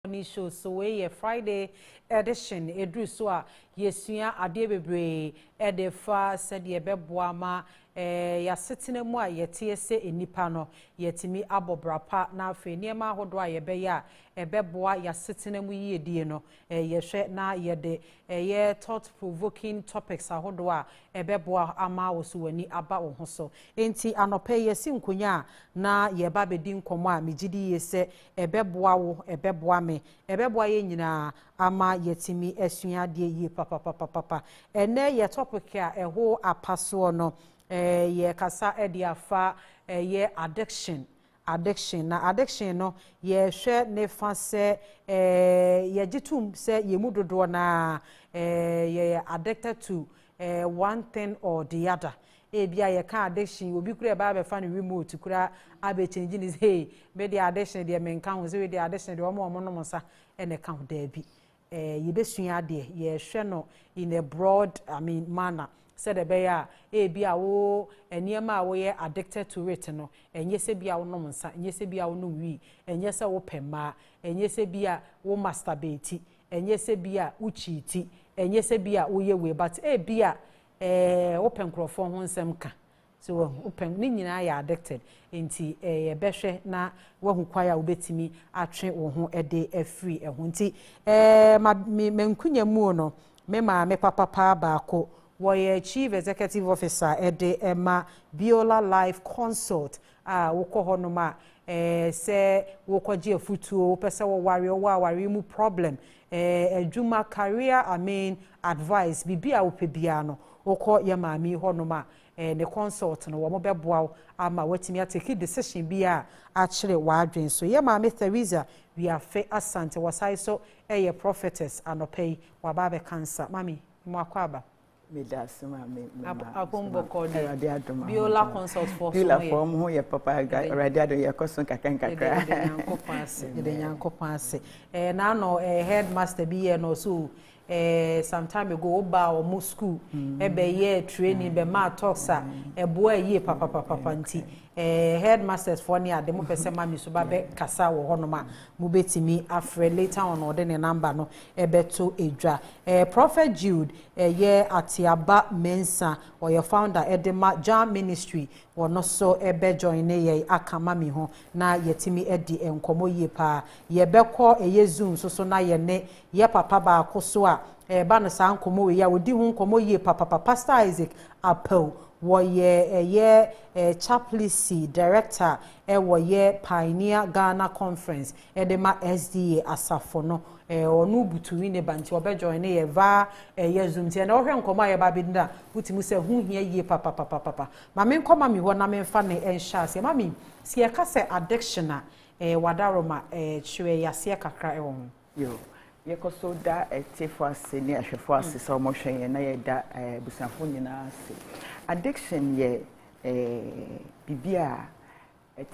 Show so we Friday edition edru so a yesua ade bebre Adepa said ye beboa ma ya setena mu a yete ese enipa no yetimi abobrapa na afi niema ahodo a yebeya ebeboa ya setena mu yiedie no yehwe na yede ye thought provoking topics ahodo a ebeboa ama wo so wani aba wo ho so enti anope yesi nkonya na yeba bedi nkomo a megidi yese ebeboa wo ebeboa me ebeboa ye nyina ama yetimi esua de yi papa ene ye topic a eho apaso no ye kasa ediafa ye addiction na addiction no ye hwe ne fa se ye gitum se ye mudodo na ye addicted to one thing or the other bia ye ka addiction obi kura ba be fa ne remote kura abe change ni hey be the addiction de men kan ho se we the addiction de omo no monsa ene kan ho da bi ye besua de ye hwe no in a broad manner said ebeya bia wo eniema wo ye addicted to it no enye se bia wo no nsa enye se bia wo no wi enye se wo pema enye se bia wo masturbate enye se bia wo cheat enye se bia wo ye we but bia wo penkrofo ho nsem ka so wo pen ni nyina ya addicted enti ye behwe na wo hu kwaya wo betimi atwe wo ho de afri ho nti menkunya mu no me ma me papa baako Woye Chief Executive Officer Ede Emma Biola Life Consult woko honoma se woko je futuo pese wo wari mu problem adwuma career advice bibia wo pebia no woko ye maami honoma ne consult no wo mo beboa ama watimi atake decision bia a kire wadwen so ye maami Theresa we are fe asante wasai so ye prophetess anopei wababe cancer mami mo akwaba Medasima Abombo Kodi Biola Consult for Biola form who your papa radio your cousin kakra now no headmaster be no so some time ago ba o mo school ebe ye training be ma talksa ebo ye papa nti headmasters for near the mo pese ma mi so ba be kasa wo honoma mo betimi afre later on ode ne number no ebeto edwa Prophet Jude ye atiaba mensa or your founder Edema Jam Ministry wono so ebe join ye akama mi ho na yetimi edi enkomo ye pa ye beko eye zoom so na ye ne ye papa ba akoso a ba no san komo we ya odi hu komo ye papa Pastor Isaac Apple wo ye chaplaincy director wo ye Pioneer Ghana Conference Edema SDA asafo no onu butuwi ne banti obe join ye va ye zoom tie na ohwe nkomo ye ba bidinda wutimu se hu hia ye papa ma me nkoma mi ho na me mfa ne ensha se ma mi se ye ka se addiction a wadaroma chwe yase kakra ho yo ye koso da tifo ase ne ahwefo ase so mo hwen na ye da busafo nyina ase addiction ye bibia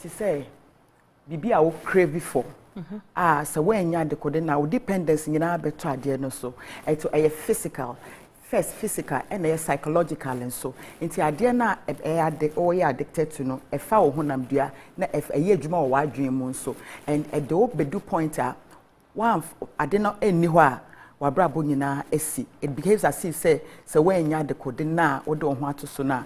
ti say bibia wo crave for so when you de na wo dependence nyina beto ade no so eto physical first physical and psychological and so nti ade na addicted to no efa wo honam dua na adwuma wo wadwen mu so and at the bedu point one ade no eni ho a wabrabo nyina esi it behaves as if say when you de na wo de ho ato so na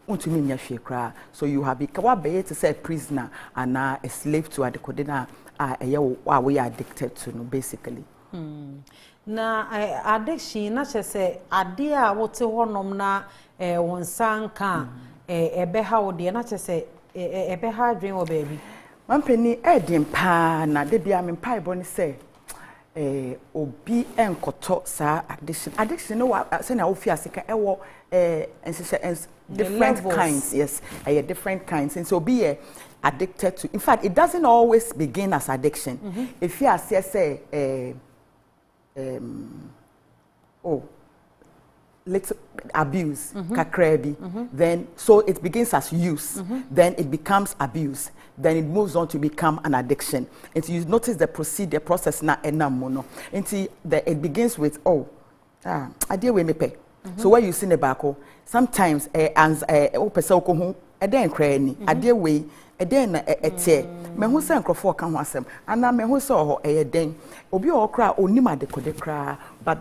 untumi nya hwe kra so you have become to say a prisoner and a slave to adekode na we are addicted to no basically na addiction na chese ade a wote honom na won sanka ebe ha wo de na chese ebe ha adwen wo baby mampeni edin pa na de bia me pa ibo ni say obi enkoto sa addiction no say na ofi asika ewo different kinds yes different kinds and so be addicted to in fact it doesn't always begin as addiction if you are say little abuse kakrebi then so it begins as use then it becomes abuse then it moves on to become an addiction and you notice the process na enamono until it begins with idea we me pay so when you see the back sometimes person eden kra ni ade we eden na ete me hu se nkrofo ka ho asem ana me hu se oho eden obi okra onim adekode kra but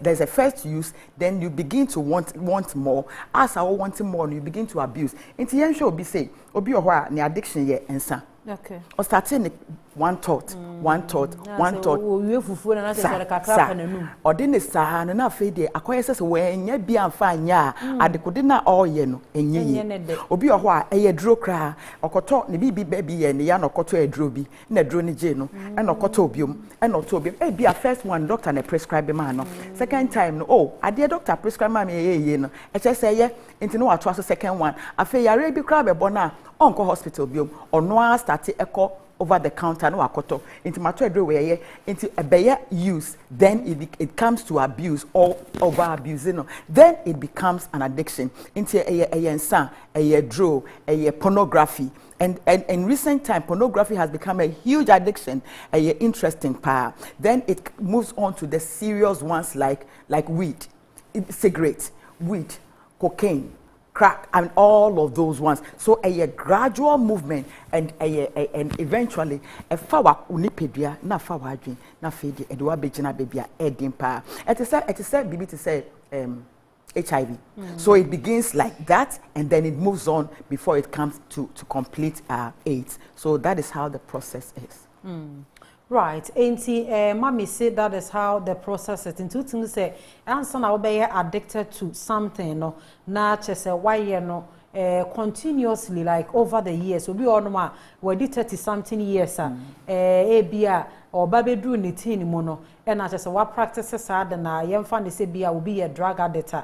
there's a first use then you begin to want more as I wanting more you begin to abuse nti yen hwe obi say obi oho a ne addiction ye ensa okay or starting one thought we fufu na say kakra pa nanum odine saa no na fe de akoye se we nya bi amfa anya adekode na oye no enye obi oho a eye duro kra okoto ne bibi baby ye ne ya no koto eduro bi na duro ne je no e no koto obiom e no to obiom e bi a first one doctor na prescribe ma no second time no oh ade doctor prescribe ma me ye no e che se ye enti no wato aso second one afi yare bi kra be bona onko hospital biom ono a start eko over the counter no akoto into matter everywhere into a better use then it comes to abuse or over abusing then it becomes an addiction into a draw a pornography and in recent time pornography has become a huge addiction a interesting power then it moves on to the serious ones like weed cigarettes weed cocaine crack and all of those ones so a gradual movement and eventually a fawa unipedia na fawa adwin na fedi edwa begina bebia edimpa it is said bibi to say HIV so it begins like that and then it moves on before it comes to complete AIDS so that is how the process is. Right. Auntie, mommy said that is how the process is. In two things say, answer now be addicted to something, no, na say why you know continuously like over the years. So be on ma we did 30 something years, bia or baby do anything mono. And I just what practices are the na young fan say bia will be a drug addict.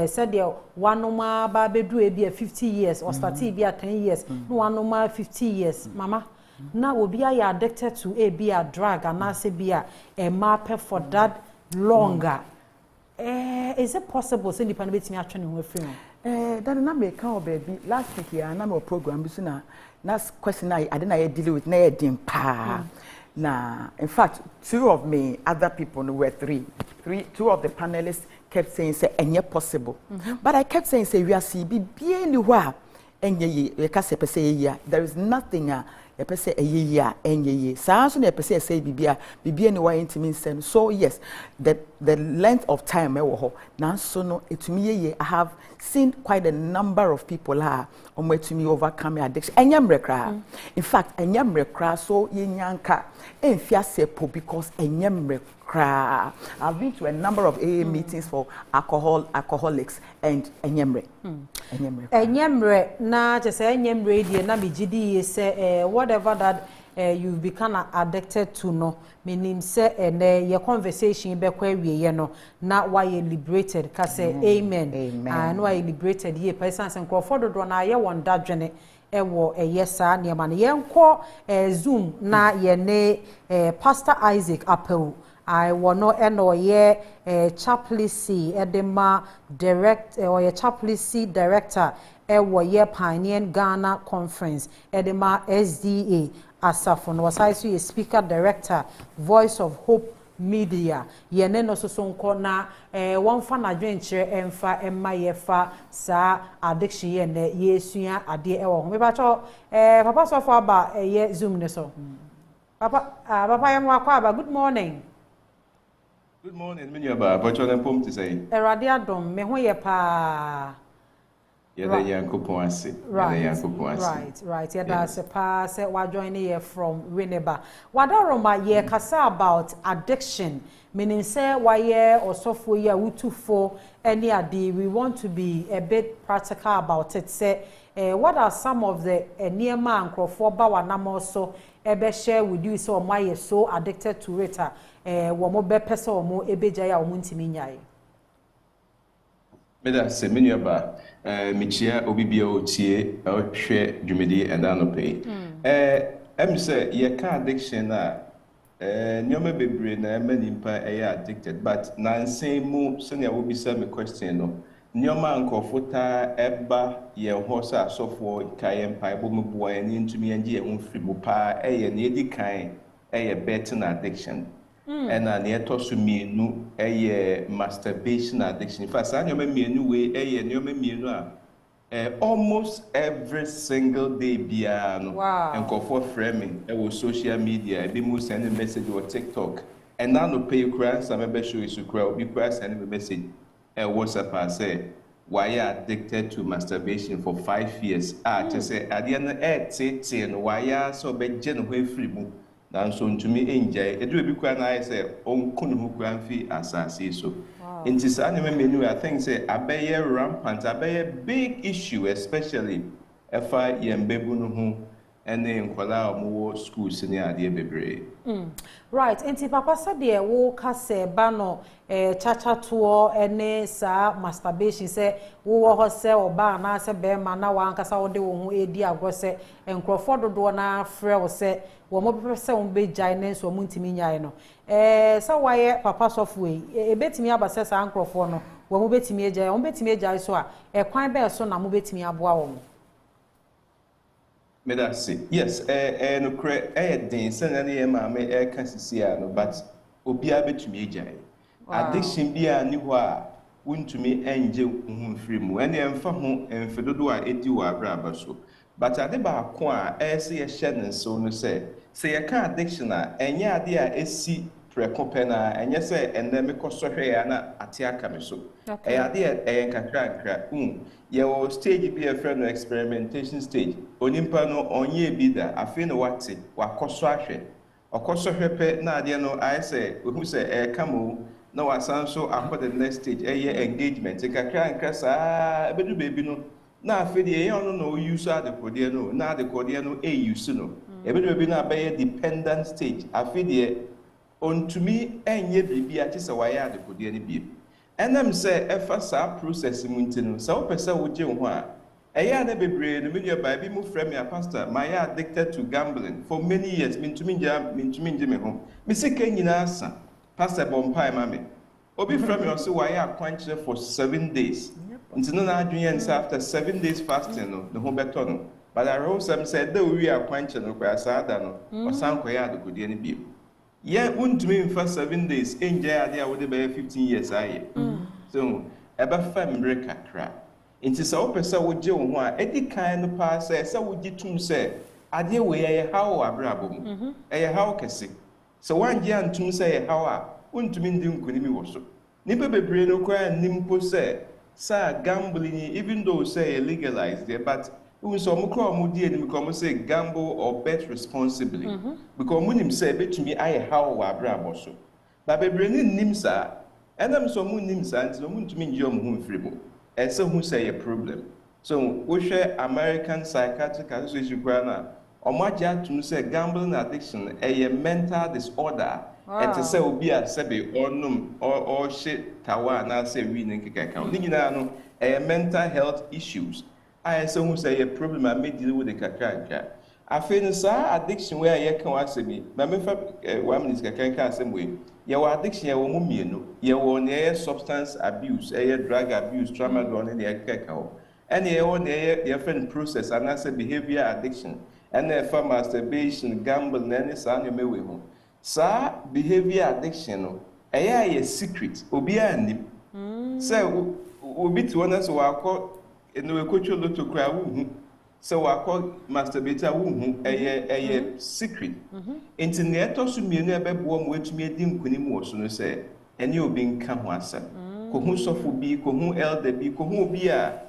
Said there one no ma baby do be 50 years or start be 10 years. No one no ma 50 years, mama. Now obi are addicted to a drug and now say be a map for that longer. Is it possible say depend bit me atwene ho afiri no? That na me kan baby last week here na me program bi so na question I didn't I deal with na edin pa. Na in fact two of me other people were two of the panelists kept saying say enye possible. But I kept saying say we are see bi ni ho a enye ye we ka se pese ye there is nothing a pese eya enye saa so na pese say bibia ni wa intimi nsem so yes the length of time e wo ho nanso no etumi ye I have seen quite a number of people on etumi overcome addiction enyemre kra in fact enyemre kra so ye nyanka enfia sepo because enyemre kra I've been to a number of AA meetings for alcoholics and enyemre na just enyemre die na bigidi say whatever that you've become addicted to no meaning say your conversation be kwa wiye no na why you liberated ka say amen and why you liberated ye person say Crawford do na ye won dadwene ewo yesa niema na yenko zoom na ye ne Pastor Isaac Apple I wono eno ye chaplaincy Edema direct or ye chaplaincy director ewo ye Pioneer Ghana Conference Edema SDA Asafo no was also a speaker director Voice of Hope Media ye ne no so nko na won fa na dwenkyere emfa emma ye fa sa addiction ye ne yesua ade ewo ho me ba cho papa so for aba ye zoom ne so papa ye mo akwa aba good morning. Good morning, Minyaba. But you're going to say, Eradia dom, me ho ye pa. Yeah, the young couple Right. Yeah, that's a pass. We're joining here from Winneba. What are ye kasa about addiction? Meaning, say, why ye or software ye we too for any idea. We want to be a bit practical about it. Say, what are some of the near man for Bawanam also ebe share with you so why you so addicted to it? Wo mo be pese wo mo ebeja ya wo ntimi nyae meda se Minyaba michia obibia otie hwe dwumedi enda no pay em say ye ka addiction na nyoma bebre na manimpa addicted but na nsen mu so na wo bisa me question no nyoma nkofota eba ye ho sa sofo kaye mpa ebo mu bo ani ntumi anje ye ho firi mu pa na edi kan betting addiction and an to mienu masturbation addiction. In fact, I am a mienu way, a neoma mienu almost every single day biano. Wow. And go for framing social media, be mo send a message or TikTok. And now no pay cry, some maybe show you cry, be cry send a message. WhatsApp I say, why you addicted to masturbation for 5 years? Just say at the end why you so be genuine free mo. Dan so to me enjoy. It will be quite nice on kunu kwan fi asase so. In this anime I think say abeye rampant, abeye big issue, especially if I yembebu no ho ene nkwala omo school senior ade bebre. Right, enti papa said de wo ka se ba no chacha to ene sa masturbation se wo ho se oba na se be ma na wa nkasa wo de wo ho edi agwo se enkrofo dodo na frɛ wo se wo mo be se wo be jai ne so mo ntimi nyae no sa waye papa software e betimi abase sa enkrofo no wo mo betimi ejai wo betimi ejai so a kwan be so na mo betimi aboa wo. Yes, no cre den send any mama can see no, but obia betumi ejai. Addiction bia ni ho a wontumi enje hu free mu. Ene emfa ho emfedodo a edi wa abraba so. But ade ba ko a se ye hye ne so no say ye ka addiction a enye ade a esi prekope na enye say enne me kosohwe ya na ate aka me so. Ade nkakra ye o stage bi a friend no experimentation stage. Onimpa no onye bi da afi no wate wakoso ahwe. Okosohwe pe na ade no I say who say kamo na wasan so akọ the next stage engagement nkakra saa ebedu baby no na afi de ye ono no use adekode no na adekode no use no ebedu baby na be dependent stage afi de ontumi enye bibi ati se waye adekode no bi enam se efa saa process mu ntino se wo pese wo je ho a eya na bebre no me ba bi mu frame ya pastor my addicted to gambling for many years mintumi nje me ho me sika nyina asa Pastor Bompai Mami. Obi from you also why I quench for 7 days. Until no adrian after 7 days fasting, the home beton. But I wrote some said, though we are quenching no Sadano or San Koya the good any beam. Yet, wouldn't mean for 7 days, in Jaya would be 15 years. So, ever fam break a crap. Into so person would Joe, any kind of pass, so would you too say, I dear way a how a brabum, a how can see. So one year and two say how won't mean dim kunimi was. Nipper be brain no cry and nimpo say, sir, gambling, even though say legalized there, but who saw Mukro Mudi and become say gamble or bet responsibly. Because when him say bet to me, I how a braboso. But be bringing nimsa, and I'm so moon nimsa, and so moon to mean your moon free. And so who say a problem. So we share American Psychiatric Association Grana. Omaja to say gambling addiction a mental disorder. And to say obi a sebe or shit tawa na say we nkeka account. Nigina a mental health issues. I so who say a problem I may deal with the kakranka. I feel sa addiction where ye can was me. Mamma one is kakanka same way. Your addiction ya woman no. Ye won a substance abuse, a drug abuse, tramadol in the kakao. And ye own your friend process and as a behavior addiction. And for masturbation, gambling, and any son you may with home. Sir, behavior addiction, a secret, obia and so we be to honest, so I call in the culture to cry, so I call masturbator womb a secret. Internet also me never warm which me dim kunimo, so no say, and you being come once. Kohun sofubi, kohun elder be, kohun bia.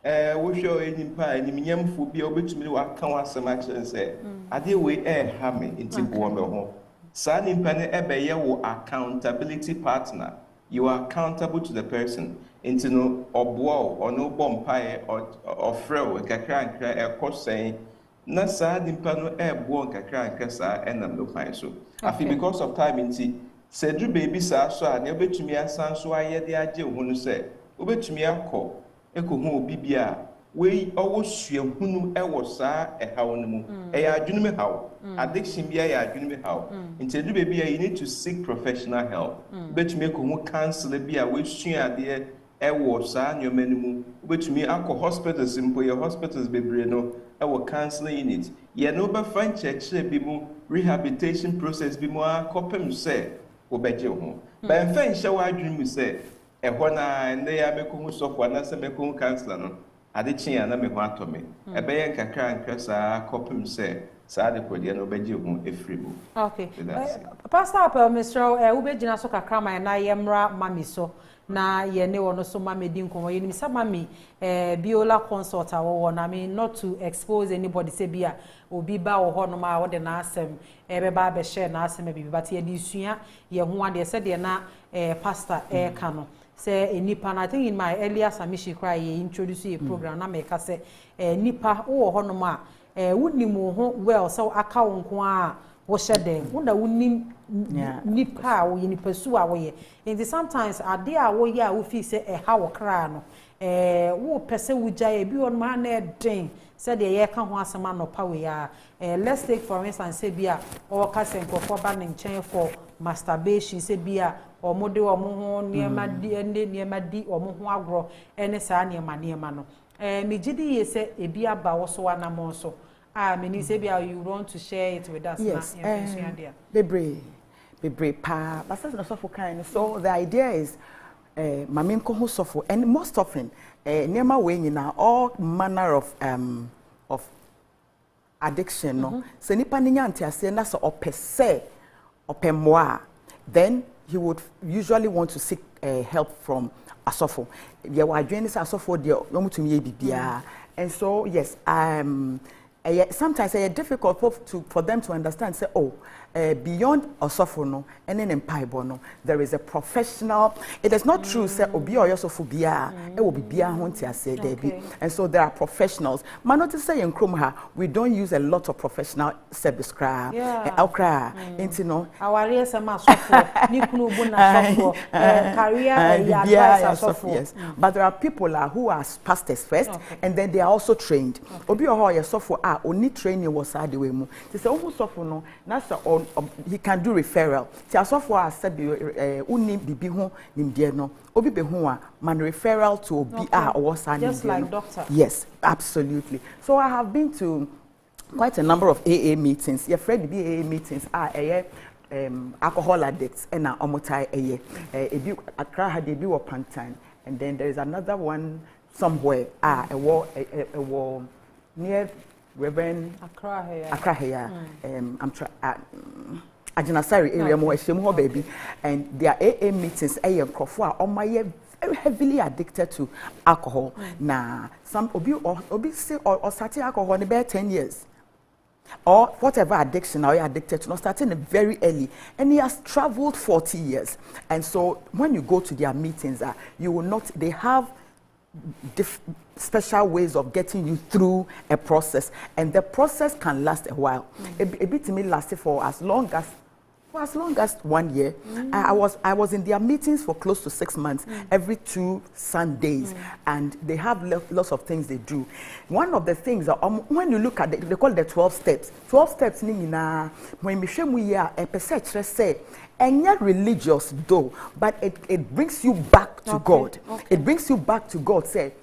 We show any pie, any yam for be able to me what can was some action say. I did we have me into warm home. Son in penny ebe accountability partner. You are accountable to the person. Into no or bow or no bomb pie or frail, kakran cry a course saying, not sad in pano air born kakran cassa and I'm no fine so. I feel because of time in tea. Said you baby sa so I never to me a son so I yet the idea when you say, over to me a call. Eko hu bibia we always hunu was saa how no mu adwene me how addiction bia ya adwene me how intedu baby you need to seek professional help betumi eko hu counselor bia we sua ade was saa nyoma no mu betumi akọ hospitals impo ye hospitals bebre no counseling unit ye no ba fan check bi mu rehabilitation process bi mu akopem se obeje ho ba fan hye wa adwene mu se ehona na ya meko hu sofo na se meko hu counselor no adechi ya na me ho atome ebe nkakra nkresa kopim se saa de kodie no beji hu efribu. Okay. Pastor Apel Mr. Ubegina so kakra ma na yemra mami so na ye ne wono so mami di nkomo ye nimisa mami biola consult awo na me not to expose anybody say bia obi ba wo ho no ma wo de na asem be ba be share na asem bi but ye di sua ye ho ade se de na pastor ka no say nipa na I think in my earlier submission cry ye introduce a program na me ka say nipa wo ho no ma wunimu ho well so aka wo nko a wo hyede wona wunim nipa wo ye nipa su a wo ye and sometimes ade a wo ye a wo fi say ha wo kra no wo pese wugya e bi on ma na den said the ye kan ho asema no pa we ya let's take for instance say bia o ka se nkofo ba ne nchen for masturbation say bia o mode o mo ho niema di o mo ho agro ene saa niema no me gidi ye say e bia ba wo so anamo so me say bia you want to share it with us. Yes, bebre pa but no so for kind. So the idea is mame nko ho sofo and most often niema we nyina all manner of addiction no se nipa nya ntiase na so opese opemwa then he would usually want to seek help from asofo ye wa adwene se asofo de omutumi ye bibia and so yes sometimes it's difficult for them to understand say beyond osofo no and then empaibo no there is a professional. It is not true say obi or yosofo bia e wo bibia ho ntiase there and so there are professionals man not to say in Kromha we don't use a lot of professional service cra okra intino aware sama asofo ni kunu bu na asofo career advice asofo yes but there are people who are pastors first and then they are also trained obi or yosofo only training was Adwene mu ti say who sofo no na so he can do referral ti asofo said uni bibi ho nimde no obi be ho a man referral to obi or just like doctor. Yes, absolutely. So I have been to quite a number of AA meetings. Your friend be AA meetings alcohol addicts and omotai ebi akra had ebi wo Pantan and then there is another one somewhere a war near Reverend Accra here. I'm Ajinasari area mo ehwem baby and their AA meetings nkrofo on my very heavily addicted to alcohol. Now some obi say or starting alcohol in about 10 years. Or whatever addiction now you're addicted to, not starting very early, and he has traveled 40 years. And so when you go to their meetings, you will not. They have special ways of getting you through a process, and the process can last a while. A bit to me lasted for as long as 1 year. I was in their meetings for close to 6 months, every 2 Sundays, and they have lots of things they do. One of the things that when you look at they call it the 12 steps. 12 steps when we share a percentage say and yet religious though, but it brings you back to God. It brings you back to God. Say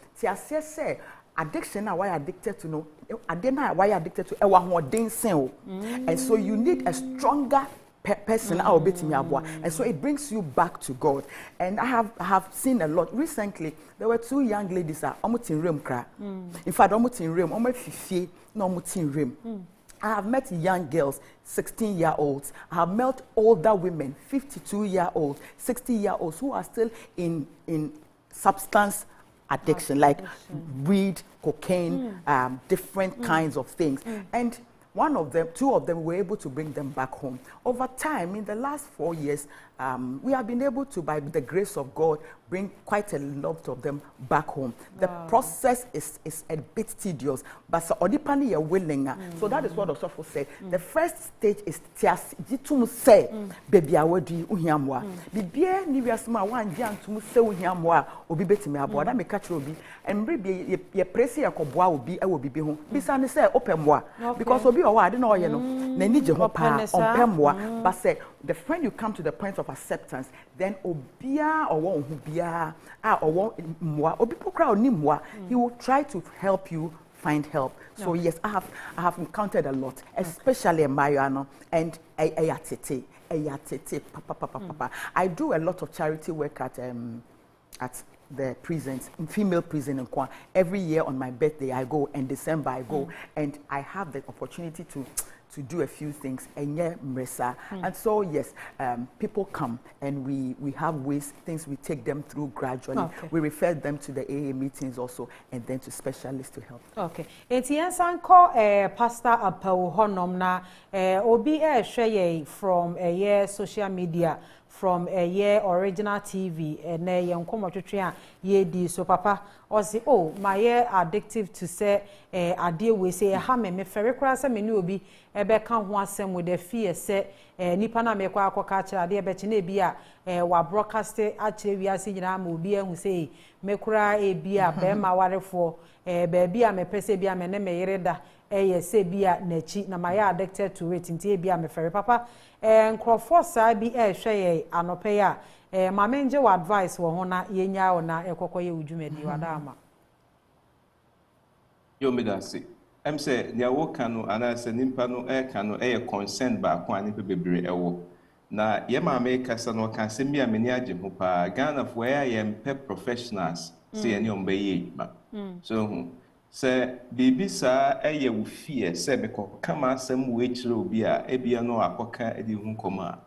addiction are why addicted to no adena why addicted to and so you need a stronger person and so it brings you back to God. And I have seen a lot recently. There were 2 young ladies in fact I have met young girls, 16-year-olds. I have met older women, 52-year-olds, 60-year-olds who are still in substance addiction, like weed, cocaine, different kinds of things. And 2 of them were able to bring them back home. Over time, in the last 4 years, we have been able to, by the grace of God, bring quite a lot of them back home. The process is a bit tedious, but so odipani you're willing. So that is what the Sopho said. The first stage is to say, baby, I would do uhiamwa. Bibia nibiasma one jan to say uhiamwa, or be betting me about that. Me catch obi, and maybe your pressy a cobwa will be, I will be home. Bisani say open moi, because obi or I don't know, you know, need your hopa on pemwa, but say the friend you come to the point of acceptance, then obia or won't bia or won't moi or people crowd ni moi, he will try to help you find help. So yes, I have encountered a lot, especially in Mariano and Ayatete, papa. I do a lot of charity work at the prisons, in female prison in Kwan. Every year on my birthday I go, and December I go, and I have the opportunity to do a few things, and so yes, people come and we have ways, things we take them through gradually. Okay. We refer them to the AA meetings also, and then to specialists to help. Okay. Etiensanko Pastor Apawu honom na obi share from social media, from original TV, and yankomo twetwe ye di so papa or say oh my addictive to say ade we say ha me fere kura say me ni obi ebe kan ho asem with the fear say nipa na me kwa akoka kira ade ebe chi na ebi a wa broadcast a kire wi ase nyina ma obi ehu say me kura ebi a be ma warefo be bi a me pese bi a me ne me yereda say bi a na chi na my addicted to it nti ebi a me fere papa nkrofo sa bi hwe anope ya ma menje wa advice wo ho na yenya wo na ekokoye udwumadi wadama yo medase say nya wo kanu ana se nimpa no kanu concern ba ko ani bebre ewo na ye ma me kasa no kan se mi a meni age ho pa Ghana fo ye mpe professionals se ye ni ombe ye ma so se bibi sa wo fie se be ko kama asem wo ekire obi a ebia no akoka edi hu koma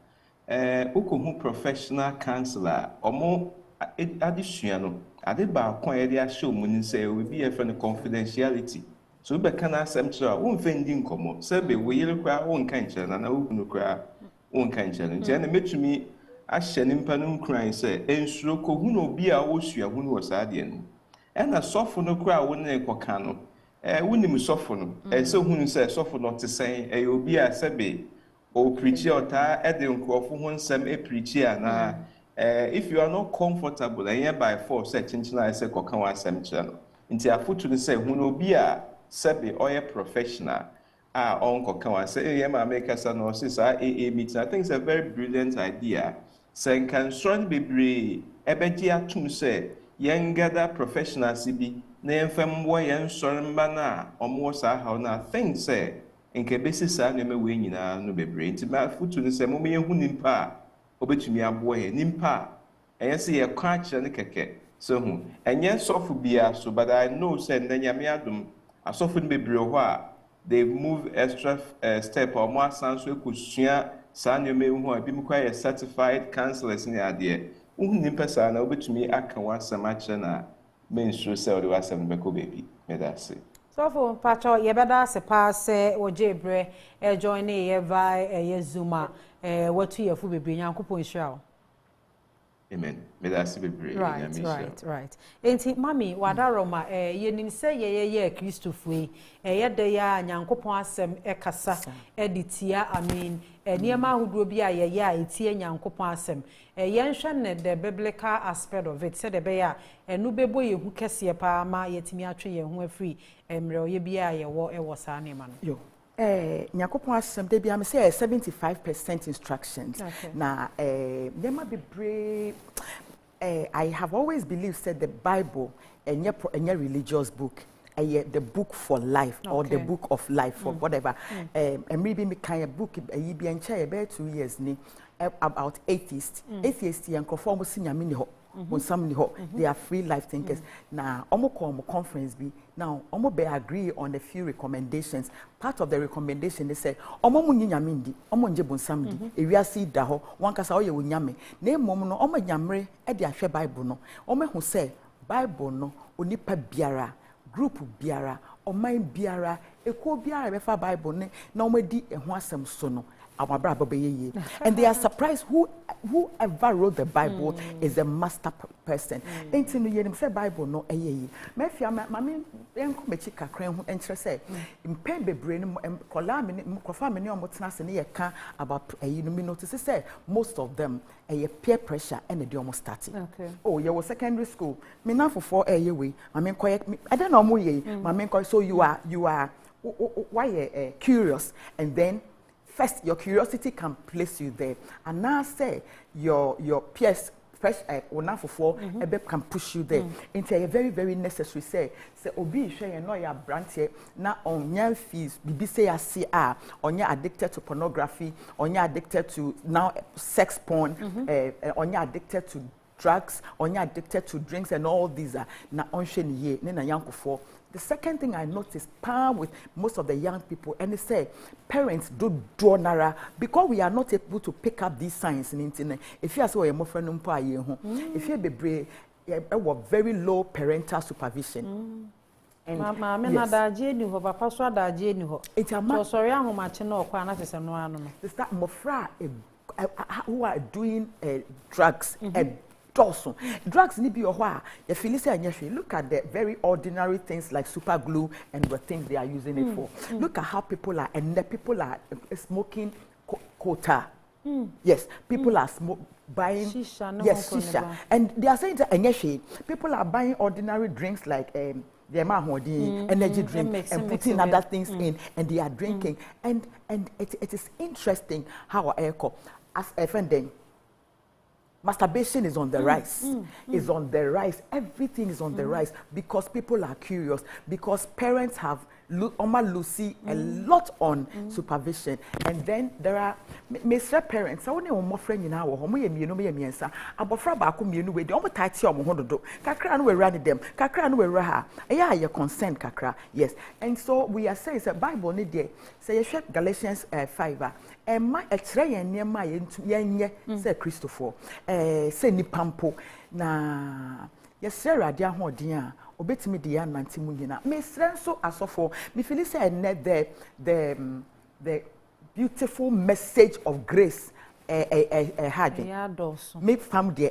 ukohu professional counselor omo adisua no ade ba kwa ye dia show mu ni say obi e friend confidentiality so be kana asem kira wo mfendi nkomo se be wo yire kwa wo nka nkire na wo kunu kwa wo nka nkire nti na metumi ahye nimpa no nkran say ensuro ko hu no obi a wo sua hu no wo sa de no ena sofo no kwa wo ne koka no wonim sofo no se hu no say sofo no te sen obi a se be o preach ota ede nkrofo ho nsem preach na if you are not comfortable and by force say chinchina say koka wa asem kira no nti afotu no say hu no obi a sebe oye professional on koka wa say ye ma make us no say AA meeting. I think it's a very brilliant idea. Say can strong bebre ebeji atum say yen gather professionals bi na enfam wo yen soremba na omo sa ha na think say nke besi sa na me we nyina no bebre nti ma fotu no say mo me hu nimpa obetumi abo he nimpa say ye kwa kire ne keke so hu enye sofu bia so but I know say na nyame adum asofo no bebre ho a they move extra step or more sans we kusua sa na me hu a bi mkwa certified counselors ni ade nimpa sa na obetumi aka wasam a kire na mensure say the wasam beko baby me that say so for pacho ye beda se pass ojebre join ye vai ye zuma watu ye fu bebre nyankopon hira. Amen. May that see be right. Enti mami wadaroma ye nim say ye Christopher ye de ya nyankopon asem kasa editia amen niema ahuduro bi a ye ya etie nyankopon asem ye nhwe ne the biblical aspect of it say de be ya enu bebo ye hu kese pa ma yetimi atwe ye hu afri emre ye bi a ye wo sa ne ma no yo Nyakopon asem de bia me say 75% instructions. Okay. Na there might be brave. I have always believed said the Bible and your religious book, the book for life. Okay. Or the book of life for whatever. And maybe me kind of book be en chair about 2 years ni about atheists. Atheists and conform sinyamini ho. They are free life thinkers. Now, omo conference be now omo be agree on a few recommendations. Part of the recommendation they say omo munyinyamindi, omo nje bonsamdi, ewiase da ho, wankasa oye wonyame. Na mom no omo nyamre e de ahwe Bible no. Omo hu say Bible no onipa biara, group biara, oman biara, eko biara be fa Bible ne na omo di eho asem so no. And they are surprised whoever wrote the Bible is a master person. Ain't no yenim say Bible no eye. Me fia mama enko mechi kakran hu enkyere say mpem bebre no kola me kofa me ne omotena se ne ye ka about ayi no me notice say most of them peer pressure and the almost starting. Okay. Oh, you were secondary school. Me na for eye we. Mama enko I don't know mo ye. Mama enko so you are why curious and then first, your curiosity can place you there, and now say your peers fresh can push you there. Into a very very necessary say obi share you know your brand here now on your fees bibi say CR on you addicted to pornography, on you addicted to now sex porn, on you addicted to drugs, only addicted to drinks and all these are na onhwe ye ne na yankofo. The second thing I noticed with most of the young people, and they say parents do nara because we are not able to pick up these signs in internet. If you are so your friend if you be very low parental supervision. And mama na daje ni ho papa so daje ni ho. So sorry ahomache na okwa na sese no ano no. It's that mofra who are doing drugs and also drugs ni bi ohwa you feel say anyahwe. Look at the very ordinary things like super glue and the things they are using it for. Look at how people are smoking quota. Yes, people are buying shisha. And they are saying that anyahwe people are buying ordinary drinks like the energy drink and putting other things in, and they are drinking. And it is interesting how as a friend, masturbation is on the rise. Is on the rise. Everything is on the rise because people are curious. Because parents have Lucy a lot on supervision, and then there are Mr. parents. I want to more friend in our home. We no me miensa. Abofra ba ko mienu we de omo tight omo hododo. Kakra no we run them. Kakra no we raha. Yeah, your consent kakra. Yes. And so we are saying the Bible ni there. Say you Galatians 5. Ma etre yen niema yenye say Christopher. Say ni pampo na yes rade ahoden a obetimi de ya nante mu nyina me srenso asofo me feel say the beautiful message of grace me fam de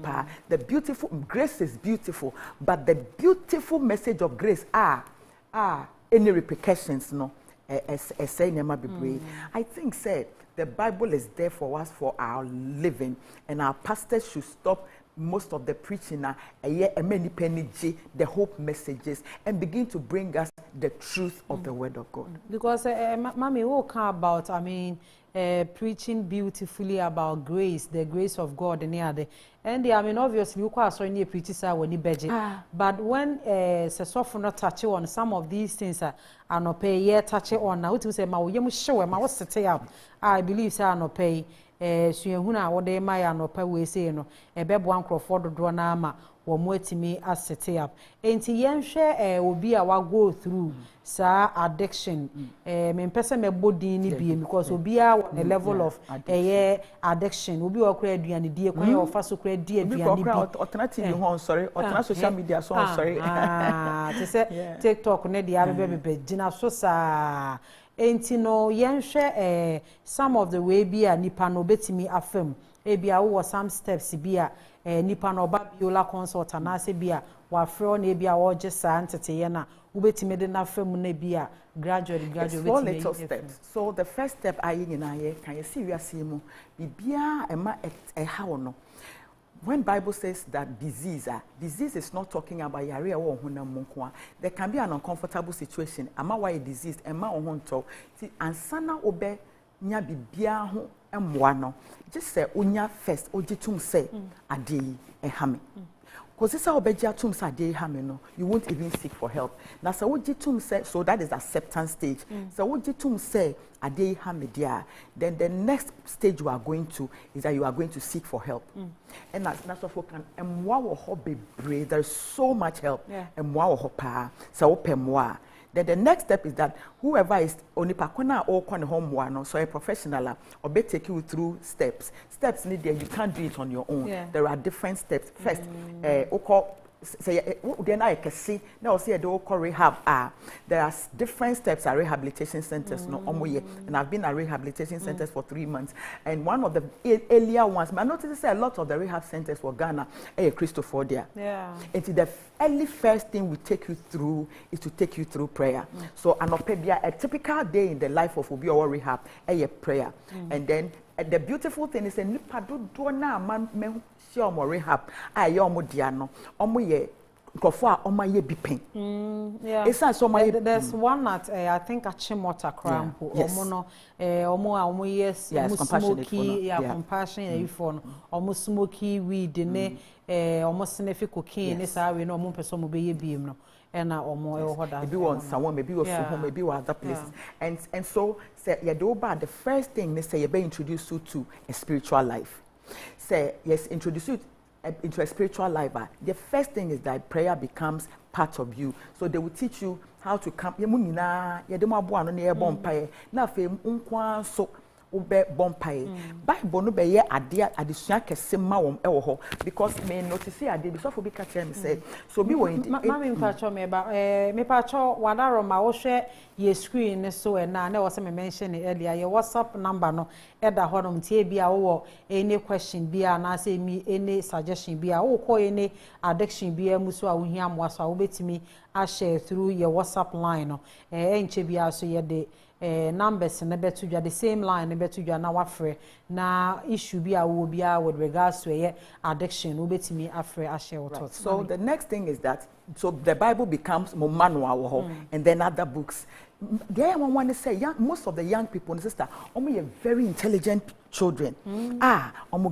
pa. The beautiful grace is beautiful, but the beautiful message of grace any repercussions no say nema bebre. I think say the Bible is there for us for our living, and our pastors should stop most of the preaching the hope messages and begin to bring us the truth of the word of God. Because mommy will come about preaching beautifully about grace, the grace of God and obviously you quite so preach when you budget. But when so not touch on some of these things are not pay touch on now to say my show my was set up. I believe say no pay suahuna wode ma ya no pa we say no ebebo ankrofo dodo na ama wo mo atimi asete up enti yenhwe obi a wa go through sa addiction me pese me bodin ni bie because obi a on a level of addiction obi wa kura aduane die kwan ya ofa so kura die aduane bi alternative ho sorry alternate social media so sorry to say TikTok ne dia bebe gina so sa enti no yenhwe some of the way bi a nipa no betimi afam ebia wo some steps bi a nipa no ba biola consult na se bi a wa frɛ na ebia wo je sa ntete na wo betimi de na afam na bi a gradually betimi little steps. So the first step ayi nyina ye kan ye see wiase mu bibia ema how no. When Bible says that disease is not talking about yare or honam. There can be an uncomfortable situation. Ama why a disease, ema ohonto. And sana obe nya bibia ho emwa no. Just say unya first ojitum say ade ehame. Because this obejiatum say ade ehame no, you won't even seek for help. Na say ojitum say, so that is acceptance stage. So ojitum say ade ehame dia, then the next stage you are going to is that you are going to seek for help. And that's what can emwa wo ho bebre. There's so much help. Emwa wo ho pa. So opemwa. Then the next step is that whoever is onipakona or kwane homwa no, so a professional or be take you through steps. Steps need there, you can't do it on your own. There are different steps. First, say then I can see now see the rehab there are different steps at rehabilitation centers no and I've been at rehabilitation centers for 3 months, and one of the earlier ones I noticed a lot of the rehab centers for Ghana Christopher there. And the early first thing we take you through is to take you through prayer. So a typical day in the life of Obi or rehab prayer. And then the beautiful thing is nipa do na man me sure mo rehab omo dia no omo ye nkofo a omo ye bipen. There's one at I think at Chimota Crampo omo no omo yes smoky compassion for no omo smoky weed ne omo sniff cocaine sa we no omo person mo be ye biem no and maybe one someone maybe was home maybe other places and so say the first thing they say you be introduced to a spiritual life. Say yes, introduce you into a spiritual life, the first thing is that prayer becomes part of you. So they will teach you how to come. So ube bompae Bible no be ye ade adesua kese ma wom ewo ho because me notice ade bi so for bi ka tell me say so bi won mami mpacho me ba me pacho wadaro ma wo hwe ye screen so na na wo se me mention earlier ye WhatsApp number no eda ho no mtie bia wo any question bia na say me any suggestion bia wo call any addiction bia mu so a wo hia mo so a wo betimi a share through your WhatsApp line no enche bia so ye de numbers na betu dwa the same line na betu dwa na wafre na issue bi a wo bia with regards to addiction wo betimi afre a share what. So the next thing is that so the Bible becomes more manual and then other books. There I want to say most of the young people and sister are very intelligent children.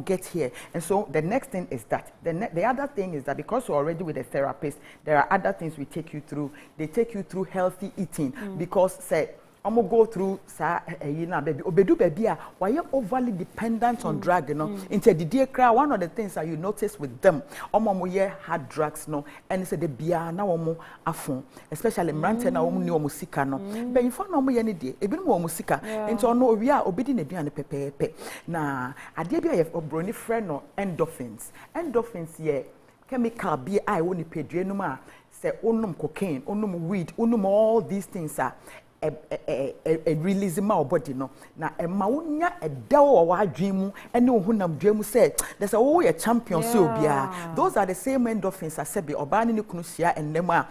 Get here. And so the next thing is that the other thing is that because you're already with a therapist, there are other things we take you through. They take you through healthy eating because say I'm gonna go through baby obedu baby why you overly dependent on drug, you know. Into the day cry, one of the things that you notice with them hard drugs no and it's the bia na omo afon especially mrante na omo ni omo sika no but in fact na omo ye ne die ebi no omo sika into no owi a obedi na duane pepepe na ade bia ye obroni friend no endorphins ye chemical bi I woni pedue no ma say onum cocaine onum weed onum all these things are release my body no na ma wonya edawo wa adwemu ene ohunam dwemu say there's a champion so bia those are the same endorphins as be oba ne kunu hia enema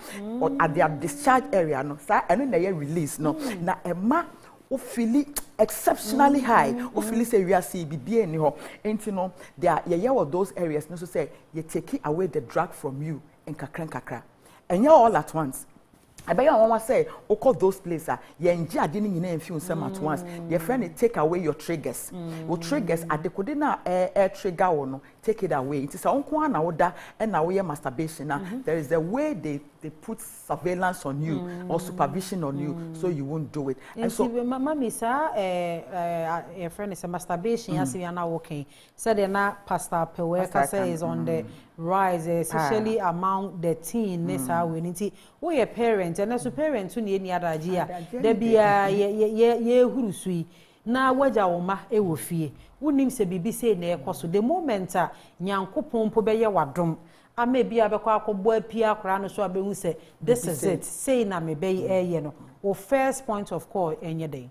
at their discharge area no sa eno na ye release no na ema o feel exceptionally high o feel say we are see bibie ni ho enti no there ye of those areas no so say you take away the drug from you in kakra and you all at once. I bet you want to say, call those places. You enjoy didn't in few some at once. Your friend take away your triggers. Your triggers at the codina air trigger or no, take it away. It is a one order and now we masturbation. There is a way they put surveillance on you or supervision on you so you won't do it. And so, mommy, sir, your friend is a masturbation. Yes, we are now working. Said they're not Pastor Peweka is on the rise, especially among the teen. We need to. We are parents, and as a parent, who need any other idea. There be a ye who sweet. Na waja oma e wo fie wonim se bibi se na ekoso the moment a nyankopon po be ye wadom ama bia be kwa akobbo apia akora no so abehu se this is it say na me be ye no o first point of call enye dey.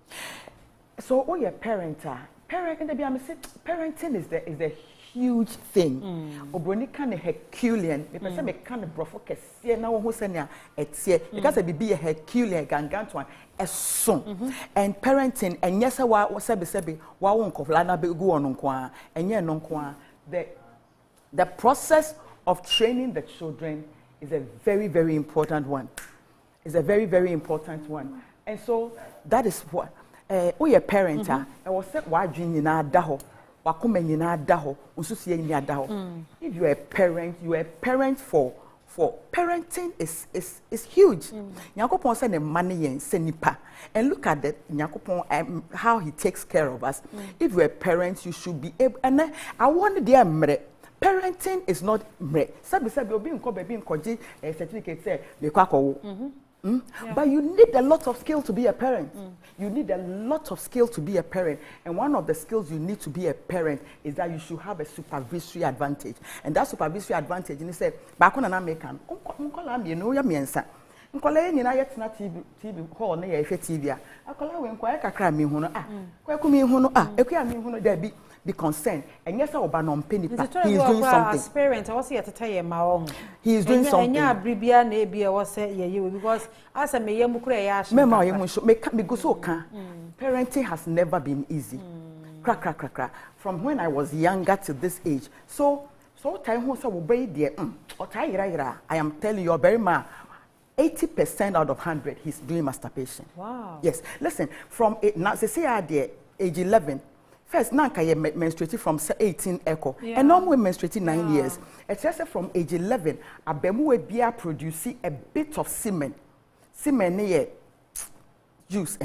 So o your parent can be am say parenting is the huge thing. Obroni can Herculean. Me person me can brofo kese na wo ho se na etie because bibi ye Herculean ganganto a son and parenting and yes wa sebi wa won kofla na be gu on nko enye no nko the process of training the children is a very, very important one. It's a very, very important one. And so that is what we a parent I was said why dream na daho wakuma nyina daho unsusie nyina daho. If you are a parent for parenting is huge. Nyakopon say ne money yen se nipa. And look at that Nyakopon how he takes care of us. If you are a parent, you should be able. And I want their mre. Parenting is not mre. Sabi obi nko baby nkoji certificate say me kwako. But you need a lot of skill to be a parent. You need a lot of skill to be a parent. And one of the skills you need to be a parent is that you should have a supervisory advantage. And that supervisory advantage, and he said, "Bakuna na mekan, unkola mi no ya miensa. Unkola ni na yetina TV hall na ye hwe TV a. Akola we nkoya kakra mi hu no kwaku mi hu no ekuya mi hu no da bi be concerned. And yes, Oba no penny. He is doing something. As parent, I was here to tell you my own. He is doing something. Bribia ne bia was say you because as a me yemukure ya shi. Mema yemu so me go so kan. Parenting has never been easy. Crack. From when I was younger to this age. So time who say we be there. I am telling you, very man. 80% out of 100, he's doing masturbation. Wow. Yes. Listen, from now say age 11. First, nanka ye menstruated from 18 echo. And now we menstruated 9 years. It's just from age 11, abemu we bia produce a bit of semen. Semen ye juice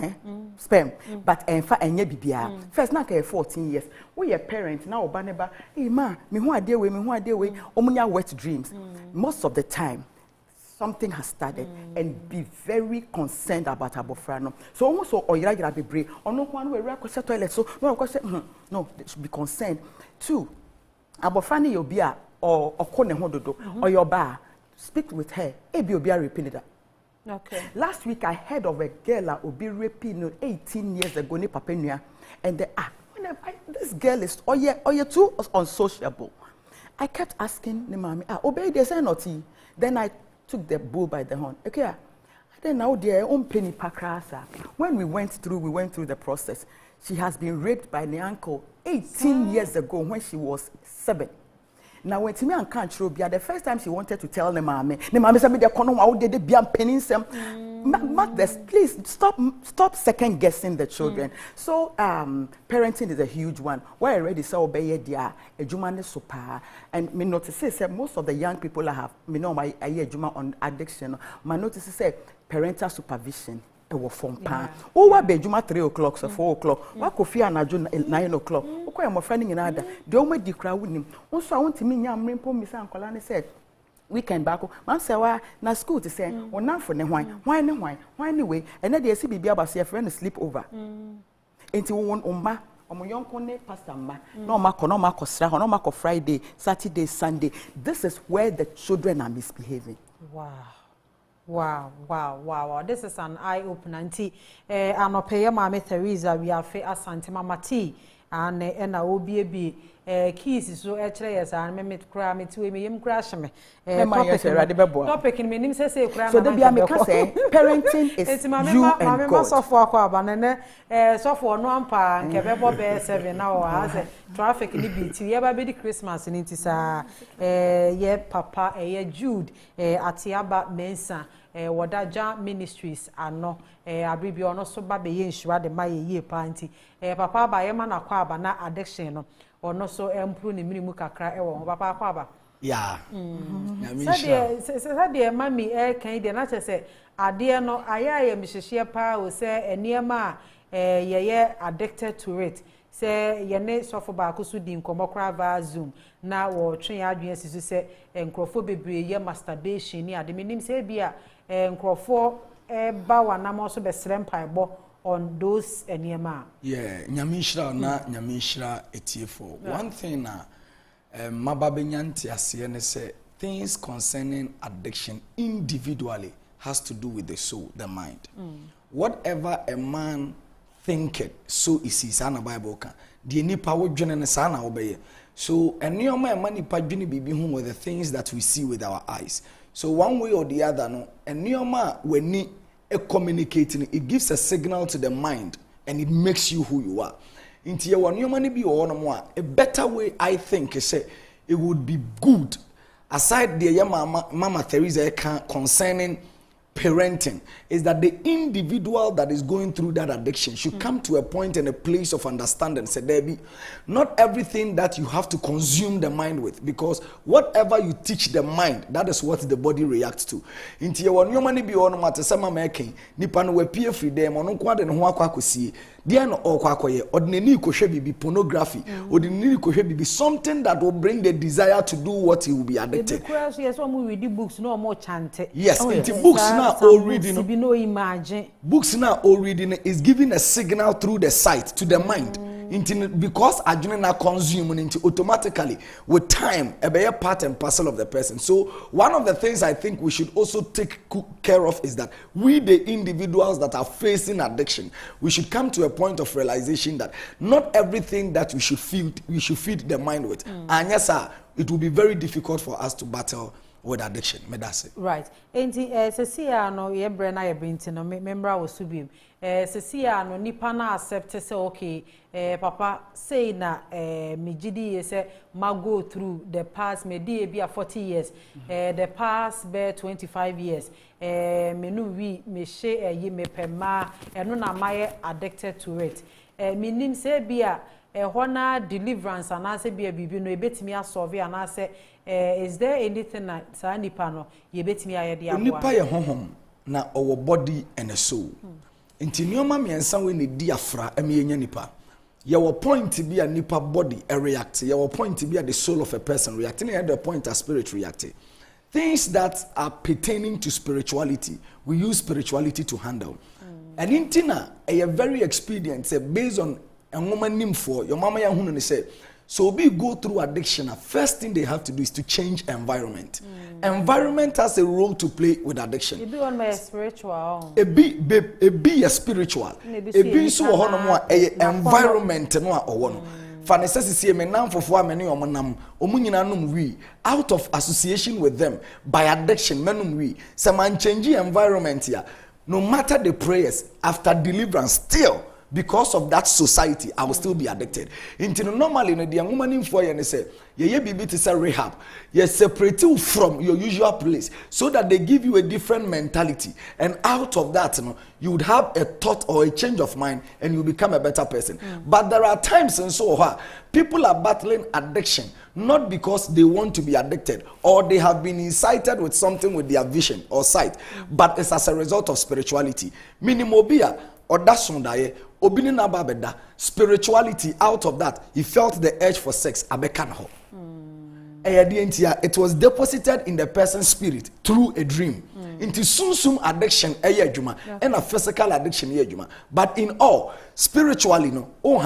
sperm but enfa enye bibia first na ka 14 years we a parent na oba neba eh ma me ho ade we omunya wet dreams most of the time something has started and be very concerned about abofra no so almost oyira bebre ono kwa no we akose toilet so no akose no they should be concerned. 2 abofra ne obi a or okone ho dodo or your bar speak with her ebi obi a repeat that. Okay. Last week I heard of a girl obi raping 18 years ago ni papa nua and this girl is oye too unsociable. I kept asking the mommy obey they say not. Then I took the bull by the horn. Okay. Then now their own penny pakrasa. When we went through the process. She has been raped by the uncle 18 years ago when she was 7. Now when Timmy and can't show the first time she wanted to tell the mommy said me the kono wa de be am penin sem. Mothers, please stop second guessing the children. So parenting is a huge one. Why already say obey dia ejuma ne super and me notice say most of the young people I have me know my ejuma on addiction. My notice say parental supervision. From pan. Oh, what be juma 3 o'clock, so 4 o'clock. What coffee and 9 o'clock. Okay, I'm friending another. The only the crowd with him. Also, I want to mean young Rimpo, Miss Uncle said. Weekend back, man say why na school to say, or now for the why anyway, and then they see be about say a friend sleep over. Into one umba. Omo yonko ne pastor ma no mako sra no mako Friday, Saturday, Sunday. This is where the children are misbehaving. Wow. This is an eye-opener. Auntie, anopeya Mama Teresa, we are fair asante Mama T, and na obi keys so actually yes, and me cry me to me crash me. Topic in me nim say cry. So there be a say parenting is you and God. So for so for no ampa nke bebo be 7 now has traffic ni beat ye ba be di Christmas ni ti sa ye papa ye Jude atiaba mensa Wadaja Ministries ano abribi ono so ba be ye nsua de maye ye panti papa ba ye ma na kwa aba na addiction no ono so empru ni minimu kakra ewo papa kwa aba ya de mami kan de na chese ade no ayaye mihihie pa o se eniema ye addicted to it se ye ne sofo ba ko so di nkomokra va Zoom na wo twen adwen sisu se enkrofo bebre ye masturbation ni ade menim se bia enkrofo ba wanam so be srempaibo on those eniema. Yeah, nyamishra na nyamishra etiefo. One thing na mababenyanti asiene say things concerning addiction individually has to do with the soul, the mind. Whatever a man thinketh, so is his ana Bible can. The nipa wo dwene ne sa na obeye. So enioma e nipa dwene bibi hu with the things that we see with our eyes. So one way or the other no enioma weni communicating, it gives a signal to the mind and it makes you who you are. Into your one be or a better way I think is say it would be good aside the Mama Teresa concerning parenting is that the individual that is going through that addiction should come to a point and a place of understanding. Say, Debbie, not everything that you have to consume the mind with, because whatever you teach the mind, that is what the body reacts to. Into your one money be on matter sama making nipan we pie free them on kwade no ho akwakosie dia no okwakoye ordinary kohwe bibi pornography ordinary kohwe bibi something that will bring the desire to do what he will be addicted. Yes, we read books no more chante. Yes, into books now all reading no imagine books now all reading is giving a signal through the sight to the mind. Because adwene na consume into automatically with time a be part and parcel of the person. So one of the things I think we should also take care of is that we the individuals that are facing addiction, we should come to a point of realization that not everything that we should feed the mind with. And yes sir, it will be very difficult for us to battle with addiction. Right. Enti sesia no ye bre na ye binti no membra wo subim. Sesia no nipa na accept say okay papa say na me gidi say ma go through the past me dey be 40 years the past be 25 years me no we me she ye me pema eno na my addicted to it me nim say bia hona deliverance and say bia bibi no ebetimi asolve and say is there anything that sa nipa no ye betimi ayede aboa nipa ye honhom na our body and a soul. Inti nneɛma mmiɛnsa we ne di afra ɛmɛnyɛ nipa. Your point to be a nipa body react. Your point to be a the soul of a person reacting. At the point a spirit reacting. Things that are pertaining to spirituality, we use spirituality to handle. And in Tina, a very experienced based on a woman name for your mama Yahun say. So we go through addiction. First thing they have to do is to change environment. Environment has a role to play with addiction. It be on my spiritual. It be a spiritual. It be so a environment no or one. For necessity me nam for many omanam omunyinanum we out of association with them by addiction menum we some change environment here. No matter the prayers after deliverance still. Because of that society, I will still be addicted. Into normally, the woman in for you say, ye be to say rehab. You separate you from your usual place so that they give you a different mentality. And out of that, you would have a thought or a change of mind and you become a better person. But there are times and so people are battling addiction, not because they want to be addicted or they have been incited with something with their vision or sight, but it's as a result of spirituality. Minimobia or that's Obini nababeda spirituality out of that he felt the urge for sex abekanho. It was deposited in the person's spirit through a dream. Into sum addiction and a physical addiction but in all spiritually you